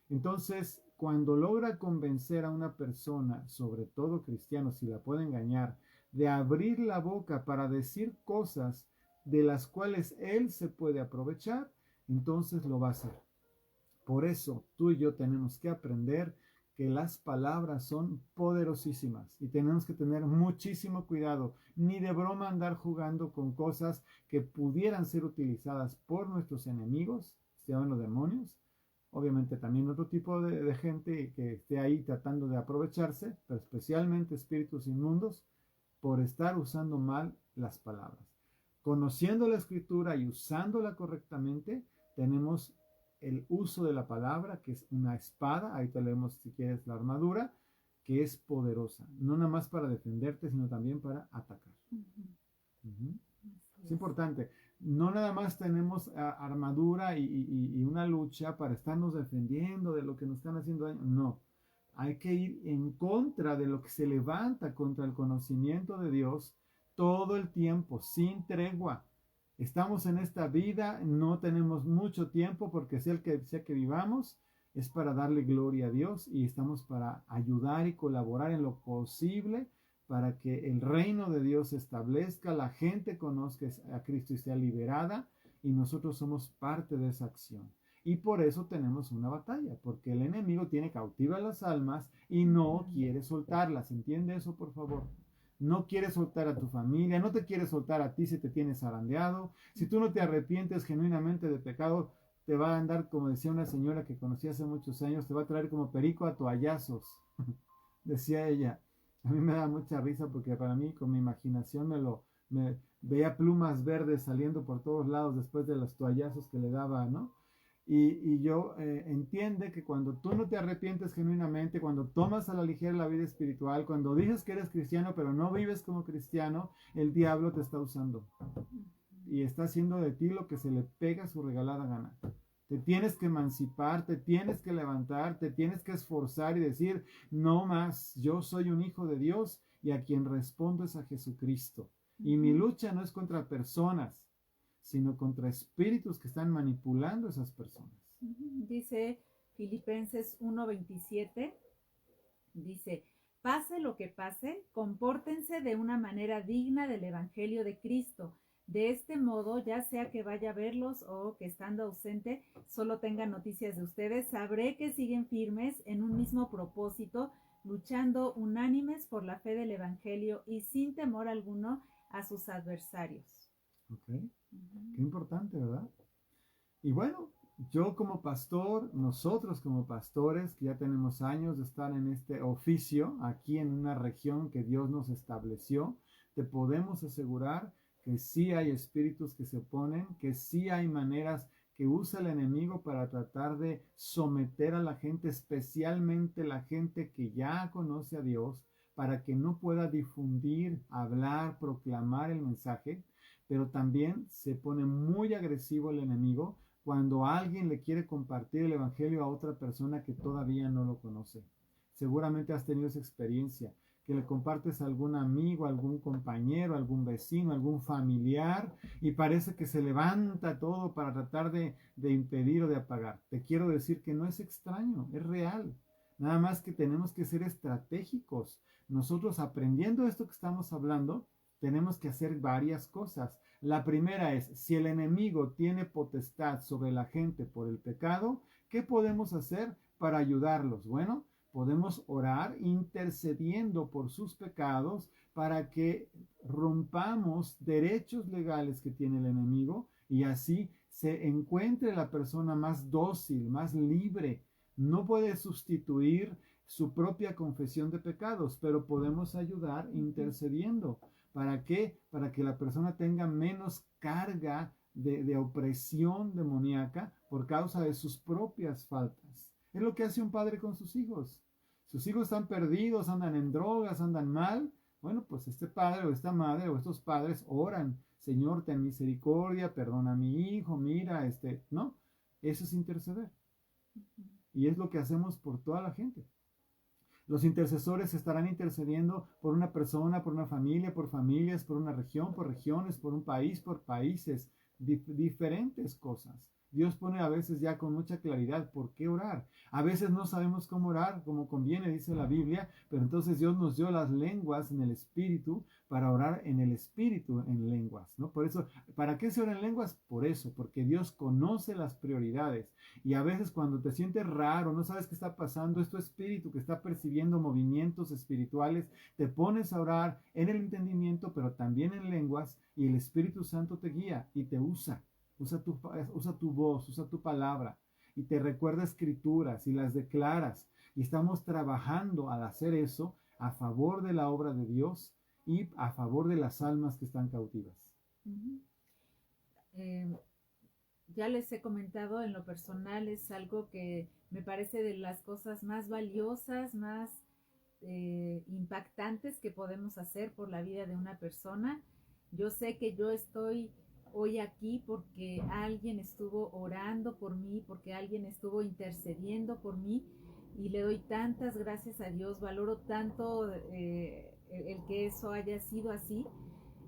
Entonces, cuando logra convencer a una persona, sobre todo cristiano, si la puede engañar, de abrir la boca para decir cosas de las cuales él se puede aprovechar, entonces lo va a hacer. Por eso tú y yo tenemos que aprender que las palabras son poderosísimas y tenemos que tener muchísimo cuidado. Ni de broma andar jugando con cosas que pudieran ser utilizadas por nuestros enemigos, sean los demonios. Obviamente también otro tipo de gente que esté ahí tratando de aprovecharse, pero especialmente espíritus inmundos, por estar usando mal las palabras. Conociendo la escritura y usándola correctamente, tenemos el uso de la palabra, que es una espada, ahí te leemos si quieres la armadura, que es poderosa, no nada más para defenderte, sino también para atacar. Es importante, no nada más tenemos armadura y una lucha para estarnos defendiendo de lo que nos están haciendo daño, no. Hay que ir en contra de lo que se levanta contra el conocimiento de Dios todo el tiempo, sin tregua. Estamos en esta vida, no tenemos mucho tiempo porque sea que vivamos, es para darle gloria a Dios y estamos para ayudar y colaborar en lo posible para que el reino de Dios se establezca, la gente conozca a Cristo y sea liberada y nosotros somos parte de esa acción. Y por eso tenemos una batalla, porque el enemigo tiene cautivas las almas y no quiere soltarlas. ¿Entiende eso, por favor? No quiere soltar a tu familia, no te quiere soltar a ti si te tienes zarandeado. Si tú no te arrepientes genuinamente de pecado, te va a andar, como decía una señora que conocí hace muchos años, te va a traer como perico a toallazos, decía ella. A mí me da mucha risa porque para mí, con mi imaginación, me veía plumas verdes saliendo por todos lados después de los toallazos que le daba, ¿no? Y yo entiende que cuando tú no te arrepientes genuinamente, cuando tomas a la ligera la vida espiritual, cuando dices que eres cristiano pero no vives como cristiano, el diablo te está usando y está haciendo de ti lo que se le pega su regalada gana. Te tienes que emancipar, te tienes que levantar, te tienes que esforzar y decir, no más, yo soy un hijo de Dios y a quien respondo es a Jesucristo. Y mi lucha no es contra personas, sino contra espíritus que están manipulando a esas personas. Dice Filipenses 1:27, dice, pase lo que pase, compórtense de una manera digna del Evangelio de Cristo. De este modo, ya sea que vaya a verlos o que estando ausente solo tenga noticias de ustedes, sabré que siguen firmes en un mismo propósito, luchando unánimes por la fe del Evangelio y sin temor alguno a sus adversarios. Okay. Qué importante, ¿verdad? Y bueno, yo como pastor, nosotros como pastores, que ya tenemos años de estar en este oficio, aquí en una región que Dios nos estableció, te podemos asegurar que sí hay espíritus que se oponen, que sí hay maneras que usa el enemigo para tratar de someter a la gente, especialmente la gente que ya conoce a Dios, para que no pueda difundir, hablar, proclamar el mensaje. Pero también se pone muy agresivo el enemigo cuando alguien le quiere compartir el evangelio a otra persona que todavía no lo conoce. Seguramente has tenido esa experiencia, que le compartes a algún amigo, algún compañero, algún vecino, algún familiar, y parece que se levanta todo para tratar de impedir o de apagar. Te quiero decir que no es extraño, es real. Nada más que tenemos que ser estratégicos. Nosotros, aprendiendo esto que estamos hablando, tenemos que hacer varias cosas. La primera es, si el enemigo tiene potestad sobre la gente por el pecado, ¿qué podemos hacer para ayudarlos? Bueno, podemos orar intercediendo por sus pecados para que rompamos derechos legales que tiene el enemigo y así se encuentre la persona más dócil, más libre. No puede sustituir su propia confesión de pecados, pero podemos ayudar intercediendo. ¿Para qué? Para que la persona tenga menos carga de opresión demoníaca por causa de sus propias faltas. Es lo que hace un padre con sus hijos. Sus hijos están perdidos, andan en drogas, andan mal. Bueno, pues este padre o esta madre o estos padres oran. Señor, ten misericordia, perdona a mi hijo, mira, ¿no? Eso es interceder. Y es lo que hacemos por toda la gente. Los intercesores estarán intercediendo por una persona, por una familia, por familias, por una región, por regiones, por un país, por países, diferentes cosas, Dios pone a veces ya con mucha claridad por qué orar. A veces no sabemos cómo orar, como conviene, dice la Biblia, pero entonces Dios nos dio las lenguas en el Espíritu para orar en el Espíritu en lenguas, ¿no? Por eso, ¿para qué se ora en lenguas? Por eso, porque Dios conoce las prioridades. Y a veces cuando te sientes raro, no sabes qué está pasando, es tu espíritu que está percibiendo movimientos espirituales, te pones a orar en el entendimiento, pero también en lenguas, y el Espíritu Santo te guía y te usa. Usa tu voz, usa tu palabra, y te recuerda escrituras y las declaras. Y estamos trabajando al hacer eso a favor de la obra de Dios y a favor de las almas que están cautivas. Uh-huh. Ya les he comentado, en lo personal es algo que me parece de las cosas más valiosas, más impactantes que podemos hacer por la vida de una persona. Yo sé que yo estoy hoy aquí porque alguien estuvo orando por mí, porque alguien estuvo intercediendo por mí, y le doy tantas gracias a Dios, valoro tanto el que eso haya sido así,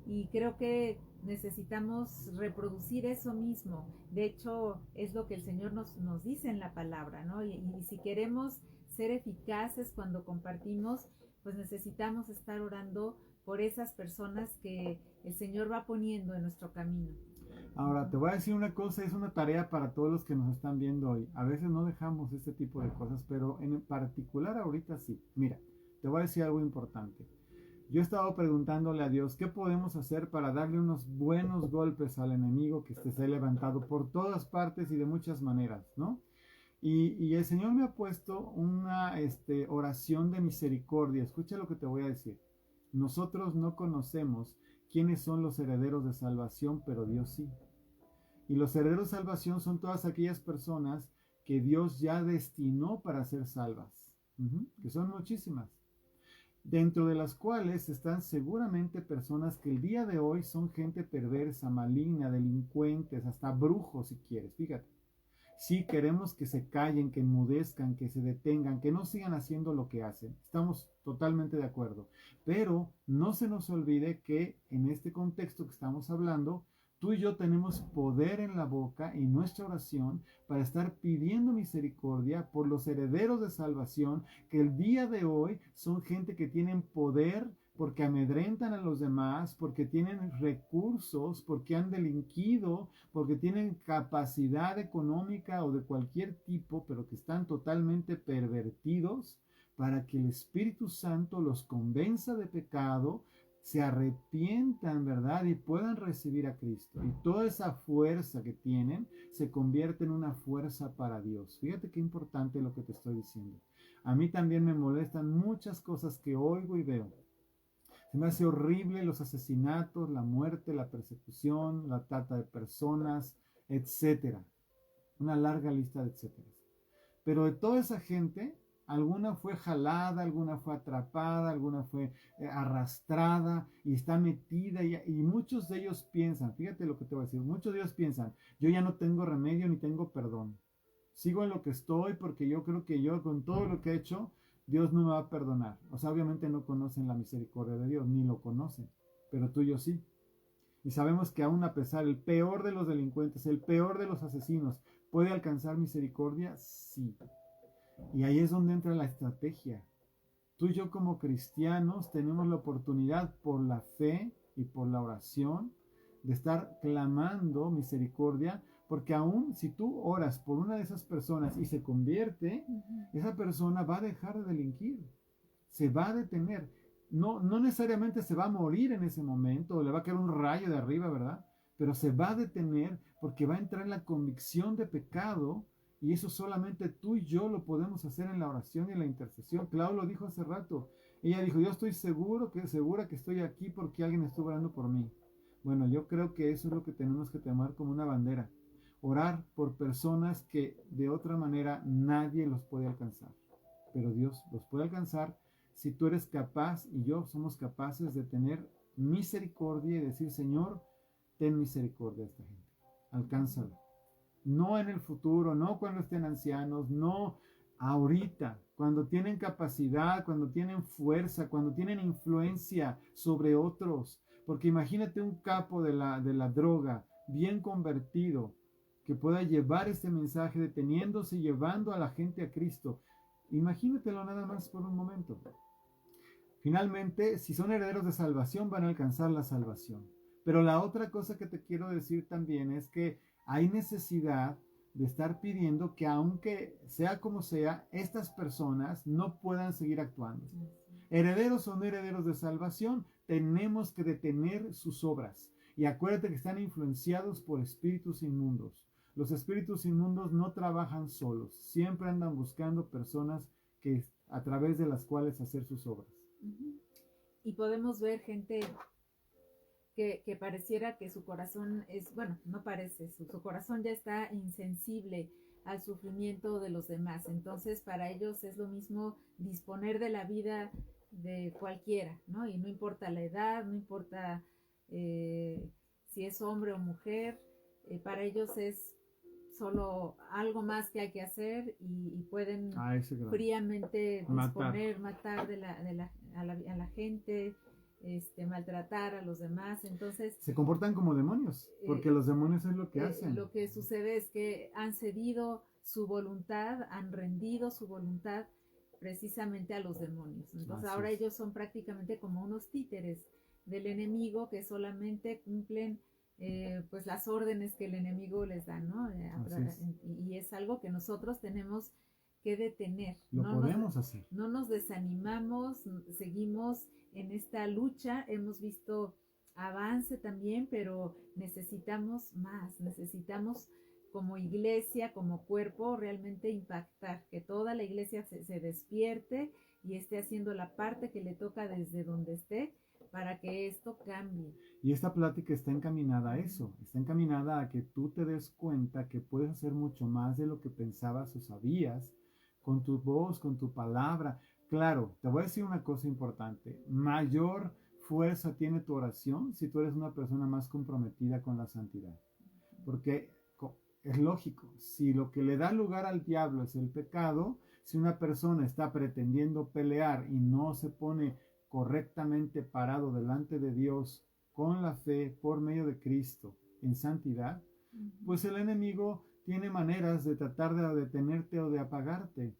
y creo que necesitamos reproducir eso mismo. De hecho, es lo que el Señor nos dice en la palabra, ¿no? Y si queremos ser eficaces cuando compartimos, pues necesitamos estar orando por esas personas que el Señor va poniendo en nuestro camino. Ahora, te voy a decir una cosa, es una tarea para todos los que nos están viendo hoy. A veces no dejamos este tipo de cosas, pero en particular ahorita sí. Mira, te voy a decir algo importante. Yo he estado preguntándole a Dios qué podemos hacer para darle unos buenos golpes al enemigo que se ha levantado por todas partes y de muchas maneras, ¿no? Y el Señor me ha puesto una oración de misericordia. Escucha lo que te voy a decir. Nosotros no conocemos quiénes son los herederos de salvación, pero Dios sí. Y los herederos de salvación son todas aquellas personas que Dios ya destinó para ser salvas, que son muchísimas, dentro de las cuales están seguramente personas que el día de hoy son gente perversa, maligna, delincuentes, hasta brujos si quieres, fíjate. Sí, queremos que se callen, que enmudezcan, que se detengan, que no sigan haciendo lo que hacen. Estamos totalmente de acuerdo. Pero no se nos olvide que en este contexto que estamos hablando, tú y yo tenemos poder en la boca, en nuestra oración, para estar pidiendo misericordia por los herederos de salvación, que el día de hoy son gente que tienen poder porque amedrentan a los demás, porque tienen recursos, porque han delinquido, porque tienen capacidad económica o de cualquier tipo, pero que están totalmente pervertidos, para que el Espíritu Santo los convenza de pecado, se arrepientan, ¿verdad? Y puedan recibir a Cristo. Y toda esa fuerza que tienen se convierte en una fuerza para Dios. Fíjate qué importante lo que te estoy diciendo. A mí también me molestan muchas cosas que oigo y veo. Se me hace horrible los asesinatos, la muerte, la persecución, la trata de personas, etcétera. Una larga lista de etcétera. Pero de toda esa gente, alguna fue jalada, alguna fue atrapada, alguna fue arrastrada y está metida. Y muchos de ellos piensan, fíjate lo que te voy a decir, muchos de ellos piensan, yo ya no tengo remedio ni tengo perdón. Sigo en lo que estoy porque yo creo que yo con todo lo que he hecho, Dios no me va a perdonar. O sea, obviamente no conocen la misericordia de Dios, ni lo conocen, pero tú y yo sí. Y sabemos que aún a pesar, el peor de los delincuentes, el peor de los asesinos, ¿puede alcanzar misericordia? Sí. Y ahí es donde entra la estrategia. Tú y yo como cristianos tenemos la oportunidad por la fe y por la oración de estar clamando misericordia, porque aún si tú oras por una de esas personas y se convierte, esa persona va a dejar de delinquir, se va a detener. No necesariamente se va a morir en ese momento, o le va a caer un rayo de arriba, ¿verdad? Pero se va a detener porque va a entrar en la convicción de pecado, y eso solamente tú y yo lo podemos hacer en la oración y en la intercesión. Clau lo dijo hace rato. Ella dijo, yo estoy segura que estoy aquí porque alguien estuvo orando por mí. Bueno, yo creo que eso es lo que tenemos que tomar como una bandera. Orar por personas que de otra manera nadie los puede alcanzar. Pero Dios los puede alcanzar si tú eres capaz y yo somos capaces de tener misericordia y decir, Señor, ten misericordia de esta gente. Alcánzalo. No en el futuro, no cuando estén ancianos, no ahorita, cuando tienen capacidad, cuando tienen fuerza, cuando tienen influencia sobre otros. Porque imagínate un capo de la droga, bien convertido, que pueda llevar este mensaje deteniéndose y llevando a la gente a Cristo. Imagínatelo nada más por un momento. Finalmente, si son herederos de salvación, van a alcanzar la salvación. Pero la otra cosa que te quiero decir también es que hay necesidad de estar pidiendo que, aunque sea como sea, estas personas no puedan seguir actuando. Herederos o no herederos de salvación, tenemos que detener sus obras. Y acuérdate que están influenciados por espíritus inmundos. Los espíritus inmundos no trabajan solos, siempre andan buscando personas a través de las cuales hacer sus obras. Y podemos ver gente que pareciera que su corazón es, bueno, no parece, su corazón ya está insensible al sufrimiento de los demás. Entonces, para ellos es lo mismo disponer de la vida de cualquiera, ¿no? Y no importa la edad, no importa si es hombre o mujer, para ellos es solo algo más que hay que hacer y pueden fríamente disponer, matar a la gente, maltratar a los demás. Entonces se comportan como demonios, porque los demonios es lo que hacen. Lo que sucede es que han cedido su voluntad, han rendido su voluntad precisamente a los demonios. Entonces ahora ellos son prácticamente como unos títeres del enemigo que solamente cumplen pues las órdenes que el enemigo les da, ¿no? Y es algo que nosotros tenemos que detener. Lo podemos hacer. No nos desanimamos, seguimos en esta lucha, hemos visto avance también, pero necesitamos más, necesitamos como iglesia, como cuerpo, realmente impactar, que toda la iglesia se despierte y esté haciendo la parte que le toca desde donde esté para que esto cambie. Y esta plática está encaminada a eso, está encaminada a que tú te des cuenta que puedes hacer mucho más de lo que pensabas o sabías, con tu voz, con tu palabra. Claro, te voy a decir una cosa importante, mayor fuerza tiene tu oración si tú eres una persona más comprometida con la santidad. Porque es lógico, si lo que le da lugar al diablo es el pecado, si una persona está pretendiendo pelear y no se pone correctamente parado delante de Dios con la fe por medio de Cristo en santidad, pues el enemigo tiene maneras de tratar de detenerte o de apagarte.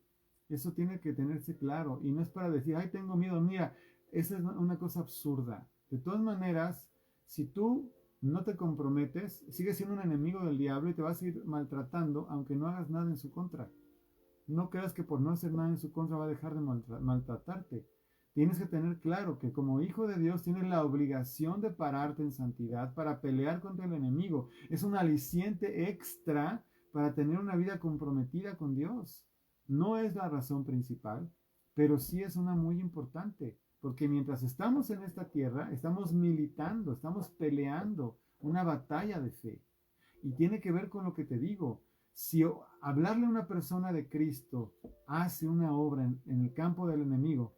Eso tiene que tenerse claro y no es para decir, ay, tengo miedo. Mira, esa es una cosa absurda. De todas maneras, si tú no te comprometes, sigues siendo un enemigo del diablo y te vas a ir maltratando aunque no hagas nada en su contra. No creas que por no hacer nada en su contra va a dejar de maltratarte. Tienes que tener claro que como hijo de Dios tienes la obligación de pararte en santidad para pelear contra el enemigo. Es un aliciente extra para tener una vida comprometida con Dios. No es la razón principal, pero sí es una muy importante, porque mientras estamos en esta tierra, estamos militando, estamos peleando una batalla de fe. Y tiene que ver con lo que te digo. Si hablarle a una persona de Cristo hace una obra en el campo del enemigo,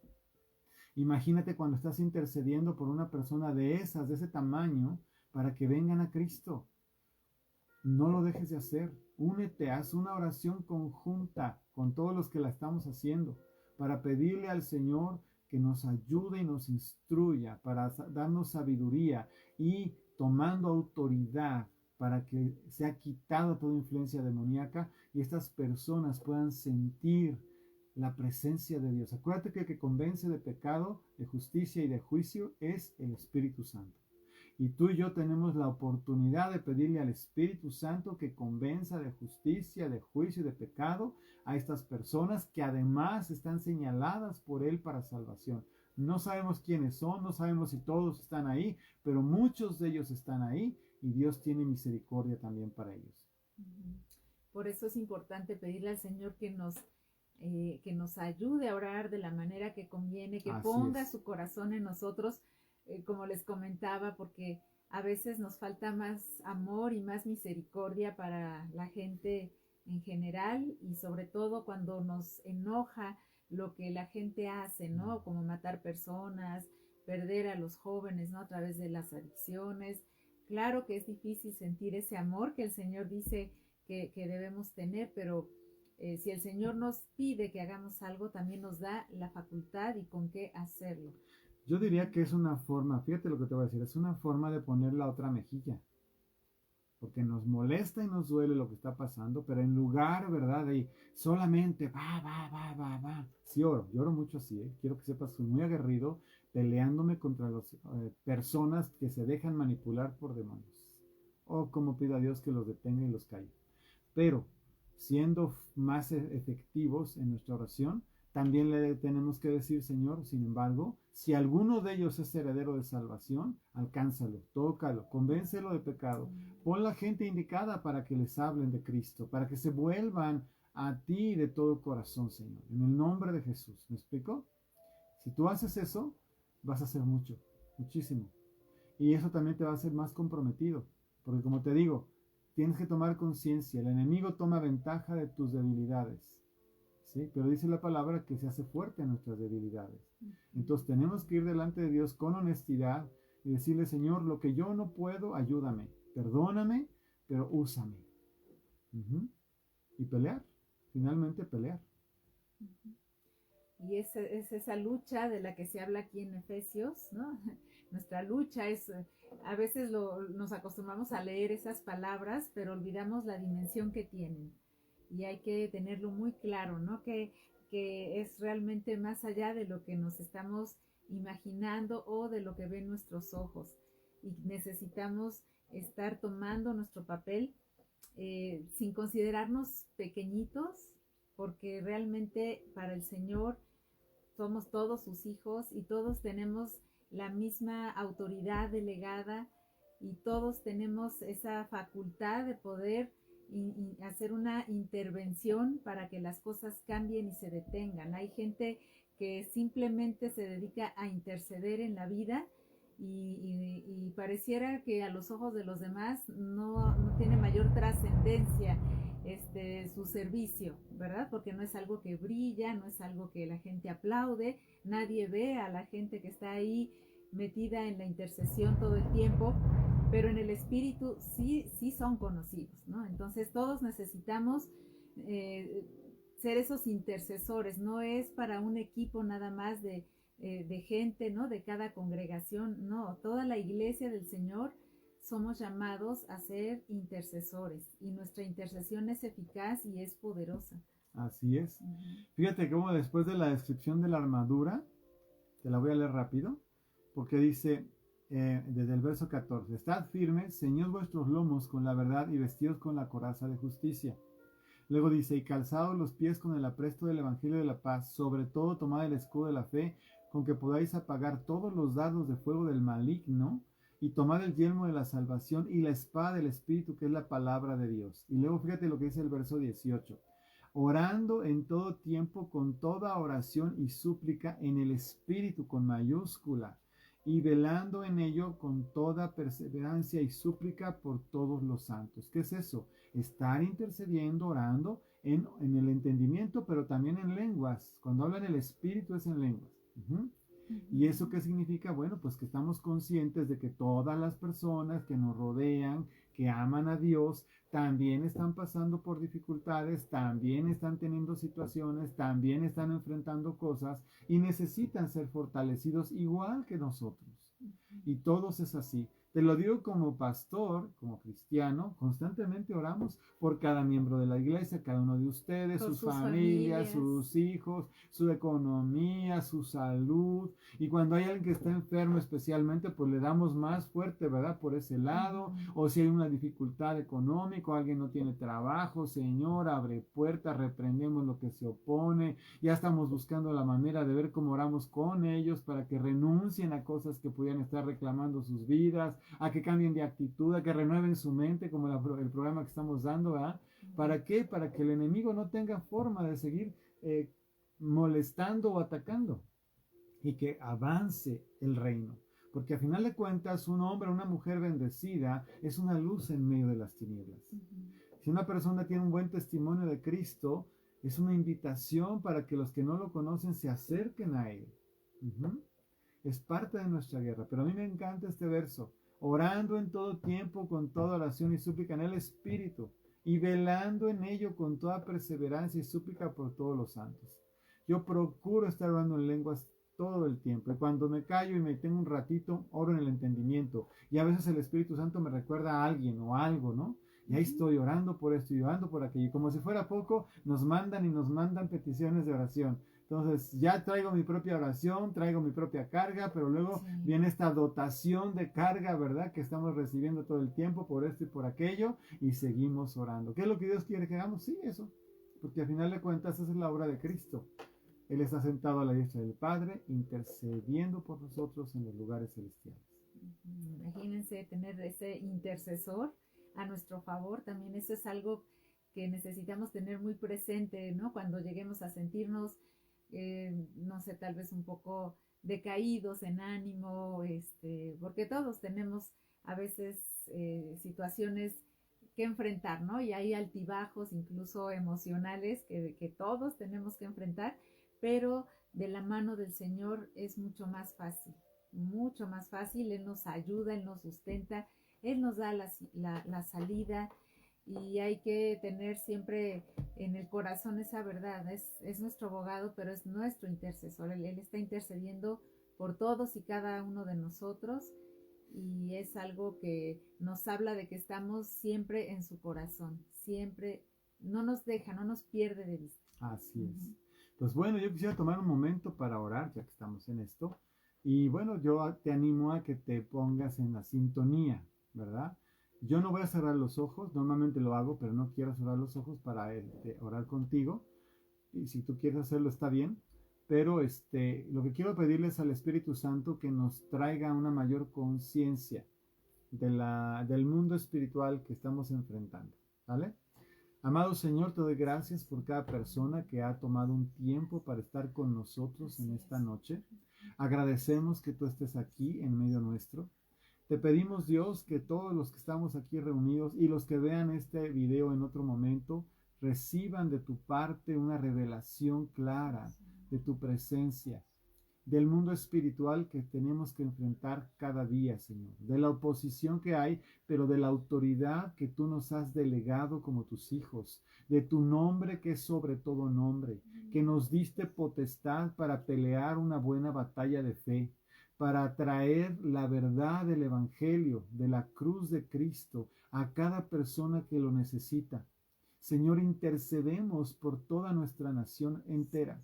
imagínate cuando estás intercediendo por una persona de ese tamaño, para que vengan a Cristo. No lo dejes de hacer. Únete, haz una oración conjunta con todos los que la estamos haciendo, para pedirle al Señor que nos ayude y nos instruya, para darnos sabiduría y tomando autoridad para que sea quitado toda influencia demoníaca y estas personas puedan sentir la presencia de Dios. Acuérdate que el que convence de pecado, de justicia y de juicio es el Espíritu Santo. Y tú y yo tenemos la oportunidad de pedirle al Espíritu Santo que convenza de justicia, de juicio y de pecado a estas personas que además están señaladas por Él para salvación. No sabemos quiénes son, no sabemos si todos están ahí, pero muchos de ellos están ahí y Dios tiene misericordia también para ellos. Por eso es importante pedirle al Señor que nos ayude a orar de la manera que conviene, que ponga su corazón en nosotros, como les comentaba, porque a veces nos falta más amor y más misericordia para la gente en general y sobre todo cuando nos enoja lo que la gente hace, ¿no? Como matar personas, perder a los jóvenes, ¿no? A través de las adicciones. Claro que es difícil sentir ese amor que el Señor dice que debemos tener, pero si el Señor nos pide que hagamos algo, también nos da la facultad y con qué hacerlo. Yo diría que es una forma, fíjate lo que te voy a decir, es una forma de poner la otra mejilla. porque nos molesta y nos duele lo que está pasando, pero en lugar, ¿verdad?, de solamente va. Sí lloro mucho así, ¿eh? Quiero que sepas, soy muy aguerrido peleándome contra las personas que se dejan manipular por demonios. O como pido a Dios que los detenga y los calle. Pero siendo más efectivos en nuestra oración, también le tenemos que decir, Señor, sin embargo, si alguno de ellos es heredero de salvación, alcánzalo, tócalo, convéncelo de pecado, pon la gente indicada para que les hablen de Cristo, para que se vuelvan a ti de todo corazón, Señor, en el nombre de Jesús. ¿Me explico? Si tú haces eso, vas a hacer mucho, muchísimo. Y eso también te va a hacer más comprometido, porque como te digo, tienes que tomar conciencia, el enemigo toma ventaja de tus debilidades. ¿Sí? Pero dice la palabra que se hace fuerte en nuestras debilidades. Entonces tenemos que ir delante de Dios con honestidad y decirle, Señor, lo que yo no puedo, ayúdame, perdóname, pero úsame. Y pelear, finalmente pelear. Y es esa lucha de la que se habla aquí en Efesios, ¿no? Nuestra lucha es, a veces nos acostumbramos a leer esas palabras, pero olvidamos la dimensión que tienen. Y hay que tenerlo muy claro, ¿no? Que es realmente más allá de lo que nos estamos imaginando o de lo que ven nuestros ojos. Y necesitamos estar tomando nuestro papel sin considerarnos pequeñitos, porque realmente para el Señor somos todos sus hijos y todos tenemos la misma autoridad delegada y todos tenemos esa facultad de poder hacer una intervención para que las cosas cambien y se detengan. Hay gente que simplemente se dedica a interceder en la vida y pareciera que a los ojos de los demás no tiene mayor trascendencia su servicio, ¿verdad? Porque no es algo que brilla, no es algo que la gente aplaude, nadie ve a la gente que está ahí metida en la intercesión todo el tiempo, pero en el espíritu sí son conocidos, ¿no? Entonces todos necesitamos ser esos intercesores, no es para un equipo nada más de gente, ¿no? De cada congregación, no, toda la iglesia del Señor somos llamados a ser intercesores y nuestra intercesión es eficaz y es poderosa. Así es. Fíjate cómo después de la descripción de la armadura, te la voy a leer rápido, porque dice desde el verso 14, estad firmes, ceñid vuestros lomos con la verdad y vestidos con la coraza de justicia. Luego dice, y calzados los pies con el apresto del evangelio de la paz, sobre todo tomad el escudo de la fe, con que podáis apagar todos los dardos de fuego del maligno, y tomad el yelmo de la salvación y la espada del Espíritu, que es la palabra de Dios. Y luego fíjate lo que dice el verso 18. Orando en todo tiempo con toda oración y súplica en el Espíritu con mayúscula, y velando en ello con toda perseverancia y súplica por todos los santos. ¿Qué es eso? Estar intercediendo, orando en el entendimiento, pero también en lenguas. Cuando habla en el Espíritu es en lenguas. ¿Y eso qué significa? Bueno, pues que estamos conscientes de que todas las personas que nos rodean, que aman a Dios, también están pasando por dificultades, también están teniendo situaciones, también están enfrentando cosas y necesitan ser fortalecidos igual que nosotros. Y todos es así. Te lo digo como pastor, como cristiano, constantemente oramos por cada miembro de la iglesia, cada uno de ustedes, sus familias, sus hijos, su economía, su salud. Y cuando hay alguien que está enfermo especialmente, pues le damos más fuerte, ¿verdad? Por ese lado. O si hay una dificultad económica, alguien no tiene trabajo, Señor, abre puertas, reprendemos lo que se opone. Ya estamos buscando la manera de ver cómo oramos con ellos para que renuncien a cosas que pudieran estar reclamando sus vidas, a que cambien de actitud, a que renueven su mente, como el programa que estamos dando, ¿verdad? ¿Para qué? Para que el enemigo no tenga forma de seguir molestando o atacando y que avance el reino. Porque a final de cuentas, un hombre o una mujer bendecida es una luz en medio de las tinieblas. Si una persona tiene un buen testimonio de Cristo, es una invitación para que los que no lo conocen se acerquen a Él. Es parte de nuestra guerra. Pero a mí me encanta este verso. Orando en todo tiempo con toda oración y súplica en el Espíritu, y velando en ello con toda perseverancia y súplica por todos los santos. Yo procuro estar orando en lenguas todo el tiempo. Y cuando me callo y me tengo un ratito, oro en el entendimiento. Y a veces el Espíritu Santo me recuerda a alguien o algo, ¿no? Y ahí estoy orando por esto y orando por aquello. Y como si fuera poco, nos mandan peticiones de oración. Entonces ya traigo mi propia oración, traigo mi propia carga, pero luego viene esta dotación de carga, ¿verdad? Que estamos recibiendo todo el tiempo por esto y por aquello y seguimos orando. ¿Qué es lo que Dios quiere que hagamos? Sí, eso. Porque al final de cuentas esa es la obra de Cristo. Él está sentado a la diestra del Padre, intercediendo por nosotros en los lugares celestiales. Imagínense tener ese intercesor a nuestro favor. También eso es algo que necesitamos tener muy presente, ¿no? Cuando lleguemos a sentirnos no sé, tal vez un poco decaídos en ánimo, porque todos tenemos a veces situaciones que enfrentar, ¿no? Y hay altibajos, incluso emocionales, que todos tenemos que enfrentar, pero de la mano del Señor es mucho más fácil, Él nos ayuda, Él nos sustenta, Él nos da la salida. Y hay que tener siempre en el corazón esa verdad. Es nuestro abogado, pero es nuestro intercesor. Él está intercediendo por todos y cada uno de nosotros, y es algo que nos habla de que estamos siempre en su corazón, siempre no nos deja, no nos pierde de vista. Así es. Pues bueno, yo quisiera tomar un momento para orar, ya que estamos en esto. Y bueno, yo te animo a que te pongas en la sintonía, ¿verdad? Yo no voy a cerrar los ojos, normalmente lo hago, pero no quiero cerrar los ojos para orar contigo. Y si tú quieres hacerlo, está bien. Pero lo que quiero pedirles al Espíritu Santo que nos traiga una mayor conciencia del mundo espiritual que estamos enfrentando, ¿vale? Amado Señor, te doy gracias por cada persona que ha tomado un tiempo para estar con nosotros en esta noche. Agradecemos que tú estés aquí en medio nuestro. Te pedimos, Dios, que todos los que estamos aquí reunidos y los que vean este video en otro momento reciban de tu parte una revelación clara de tu presencia, del mundo espiritual que tenemos que enfrentar cada día, Señor, de la oposición que hay, pero de la autoridad que tú nos has delegado como tus hijos, de tu nombre que es sobre todo nombre, que nos diste potestad para pelear una buena batalla de fe, para traer la verdad del Evangelio, de la cruz de Cristo, a cada persona que lo necesita. Señor, intercedemos por toda nuestra nación entera,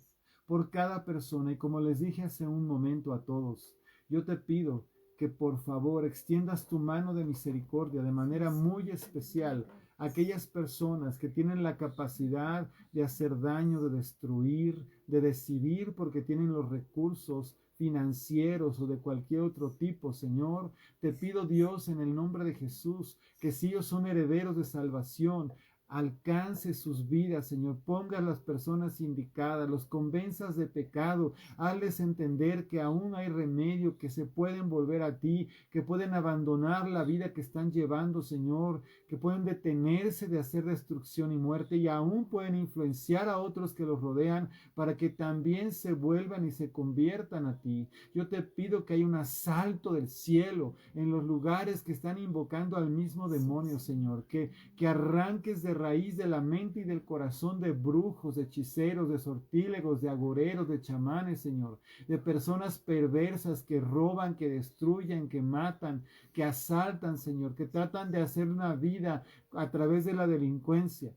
por cada persona, y como les dije hace un momento a todos, yo te pido que por favor extiendas tu mano de misericordia de manera muy especial a aquellas personas que tienen la capacidad de hacer daño, de destruir, de decidir porque tienen los recursos financieros o de cualquier otro tipo. Señor, te pido, Dios, en el nombre de Jesús, que si ellos son herederos de salvación, alcance sus vidas, Señor. Ponga a las personas indicadas, los convenzas de pecado, hazles entender que aún hay remedio, que se pueden volver a ti, que pueden abandonar la vida que están llevando, Señor, que pueden detenerse de hacer destrucción y muerte y aún pueden influenciar a otros que los rodean para que también se vuelvan y se conviertan a ti. Yo te pido que haya un asalto del cielo en los lugares que están invocando al mismo demonio, Señor, que arranques de raíz de la mente y del corazón de brujos, de hechiceros, de sortílegos, de agoreros, de chamanes, Señor, de personas perversas que roban, que destruyen, que matan, que asaltan, Señor, que tratan de hacer una vida a través de la delincuencia.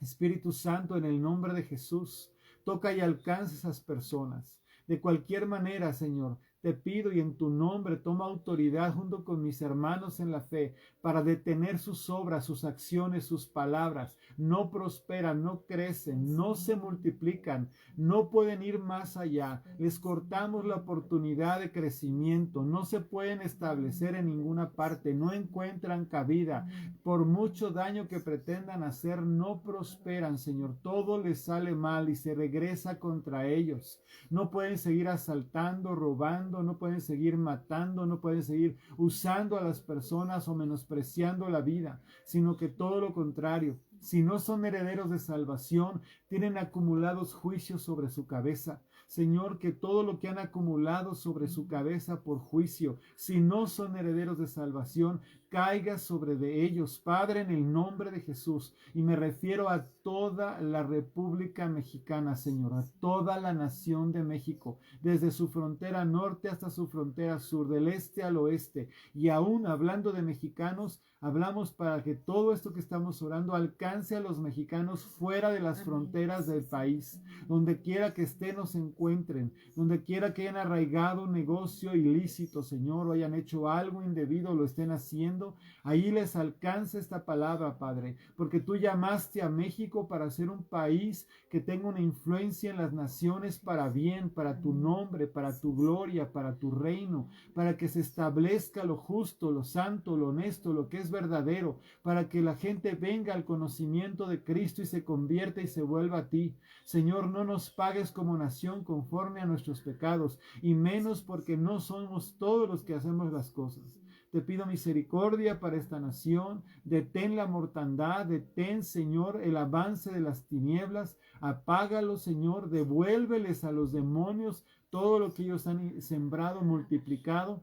Espíritu Santo, en el nombre de Jesús, toca y alcanza esas personas. De cualquier manera, Señor, te pido y en tu nombre toma autoridad junto con mis hermanos en la fe para detener sus obras, sus acciones, sus palabras. No prosperan, no crecen, no se multiplican, no pueden ir más allá. Les cortamos la oportunidad de crecimiento, no se pueden establecer en ninguna parte, no encuentran cabida. Por mucho daño que pretendan hacer, no prosperan, Señor. Todo les sale mal y se regresa contra ellos. No pueden seguir asaltando, robando, no pueden seguir matando, no pueden seguir usando a las personas o menospreciando la vida, sino que todo lo contrario, Si no son herederos de salvación, tienen acumulados juicios sobre su cabeza. Señor, que todo lo que han acumulado sobre su cabeza por juicio, si no son herederos de salvación, caiga sobre de ellos, Padre, en el nombre de Jesús. Y me refiero a toda la República Mexicana, Señor, a toda la nación de México, desde su frontera norte hasta su frontera sur, del este al oeste. Y aún hablando de mexicanos, hablamos para que todo esto que estamos orando alcance a los mexicanos fuera de las fronteras del país, donde quiera que estén o se encuentren, donde quiera que hayan arraigado un negocio ilícito, Señor, o hayan hecho algo indebido, lo estén haciendo, ahí les alcanza esta palabra, Padre, porque tú llamaste a México para ser un país que tenga una influencia en las naciones para bien, para tu nombre, para tu gloria, para tu reino, para que se establezca lo justo, lo santo, lo honesto, lo que es verdadero, para que la gente venga al conocimiento de Cristo y se convierta y se vuelva a ti. Señor, no nos pagues como nación conforme a nuestros pecados, y menos porque no somos todos los que hacemos las cosas. Te pido misericordia para esta nación, detén la mortandad, detén, Señor, el avance de las tinieblas, apágalo, Señor, devuélveles a los demonios todo lo que ellos han sembrado, multiplicado,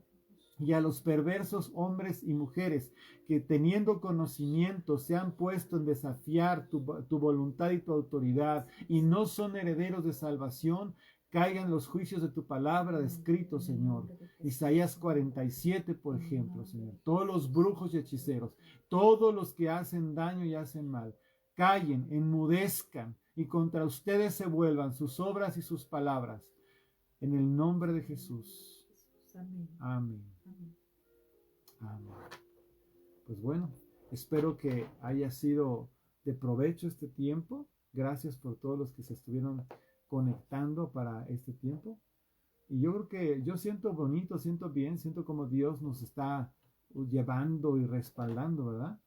y a los perversos hombres y mujeres que teniendo conocimiento se han puesto en desafiar tu voluntad y tu autoridad y no son herederos de salvación, caigan los juicios de tu palabra descritos, Señor. Isaías 47, por ejemplo, Señor. Todos los brujos y hechiceros, todos los que hacen daño y hacen mal, callen, enmudezcan y contra ustedes se vuelvan sus obras y sus palabras. En el nombre de Jesús. Amén. Amén. Amén. Pues bueno, espero que haya sido de provecho este tiempo. Gracias por todos los que se estuvieron conectando para este tiempo. Y yo creo que yo siento bonito, siento bien, siento como Dios nos está llevando y respaldando, ¿verdad?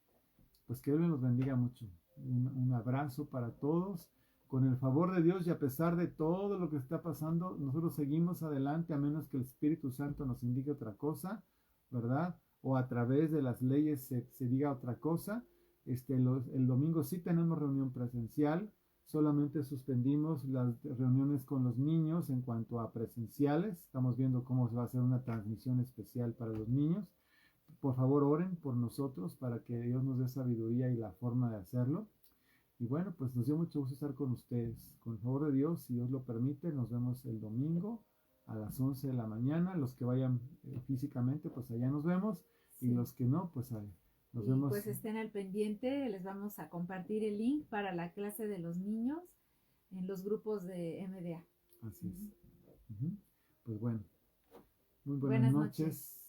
Pues que Dios nos bendiga mucho. Un abrazo para todos. Con el favor de Dios y a pesar de todo lo que está pasando, nosotros seguimos adelante a menos que el Espíritu Santo nos indique otra cosa, ¿verdad? O a través de las leyes se diga otra cosa. El domingo sí tenemos reunión presencial, solamente suspendimos las reuniones con los niños en cuanto a presenciales. Estamos viendo cómo se va a hacer una transmisión especial para los niños. Por favor, oren por nosotros para que Dios nos dé sabiduría y la forma de hacerlo. Y bueno, pues nos dio mucho gusto estar con ustedes. Con el favor de Dios, si Dios lo permite, nos vemos el domingo a las 11 de la mañana. Los que vayan físicamente, pues allá nos vemos. Sí. Y los que no, pues ahí nos vemos. Pues estén al pendiente, les vamos a compartir el link para la clase de los niños en los grupos de MDA. Así es. Pues bueno, muy buenas noches.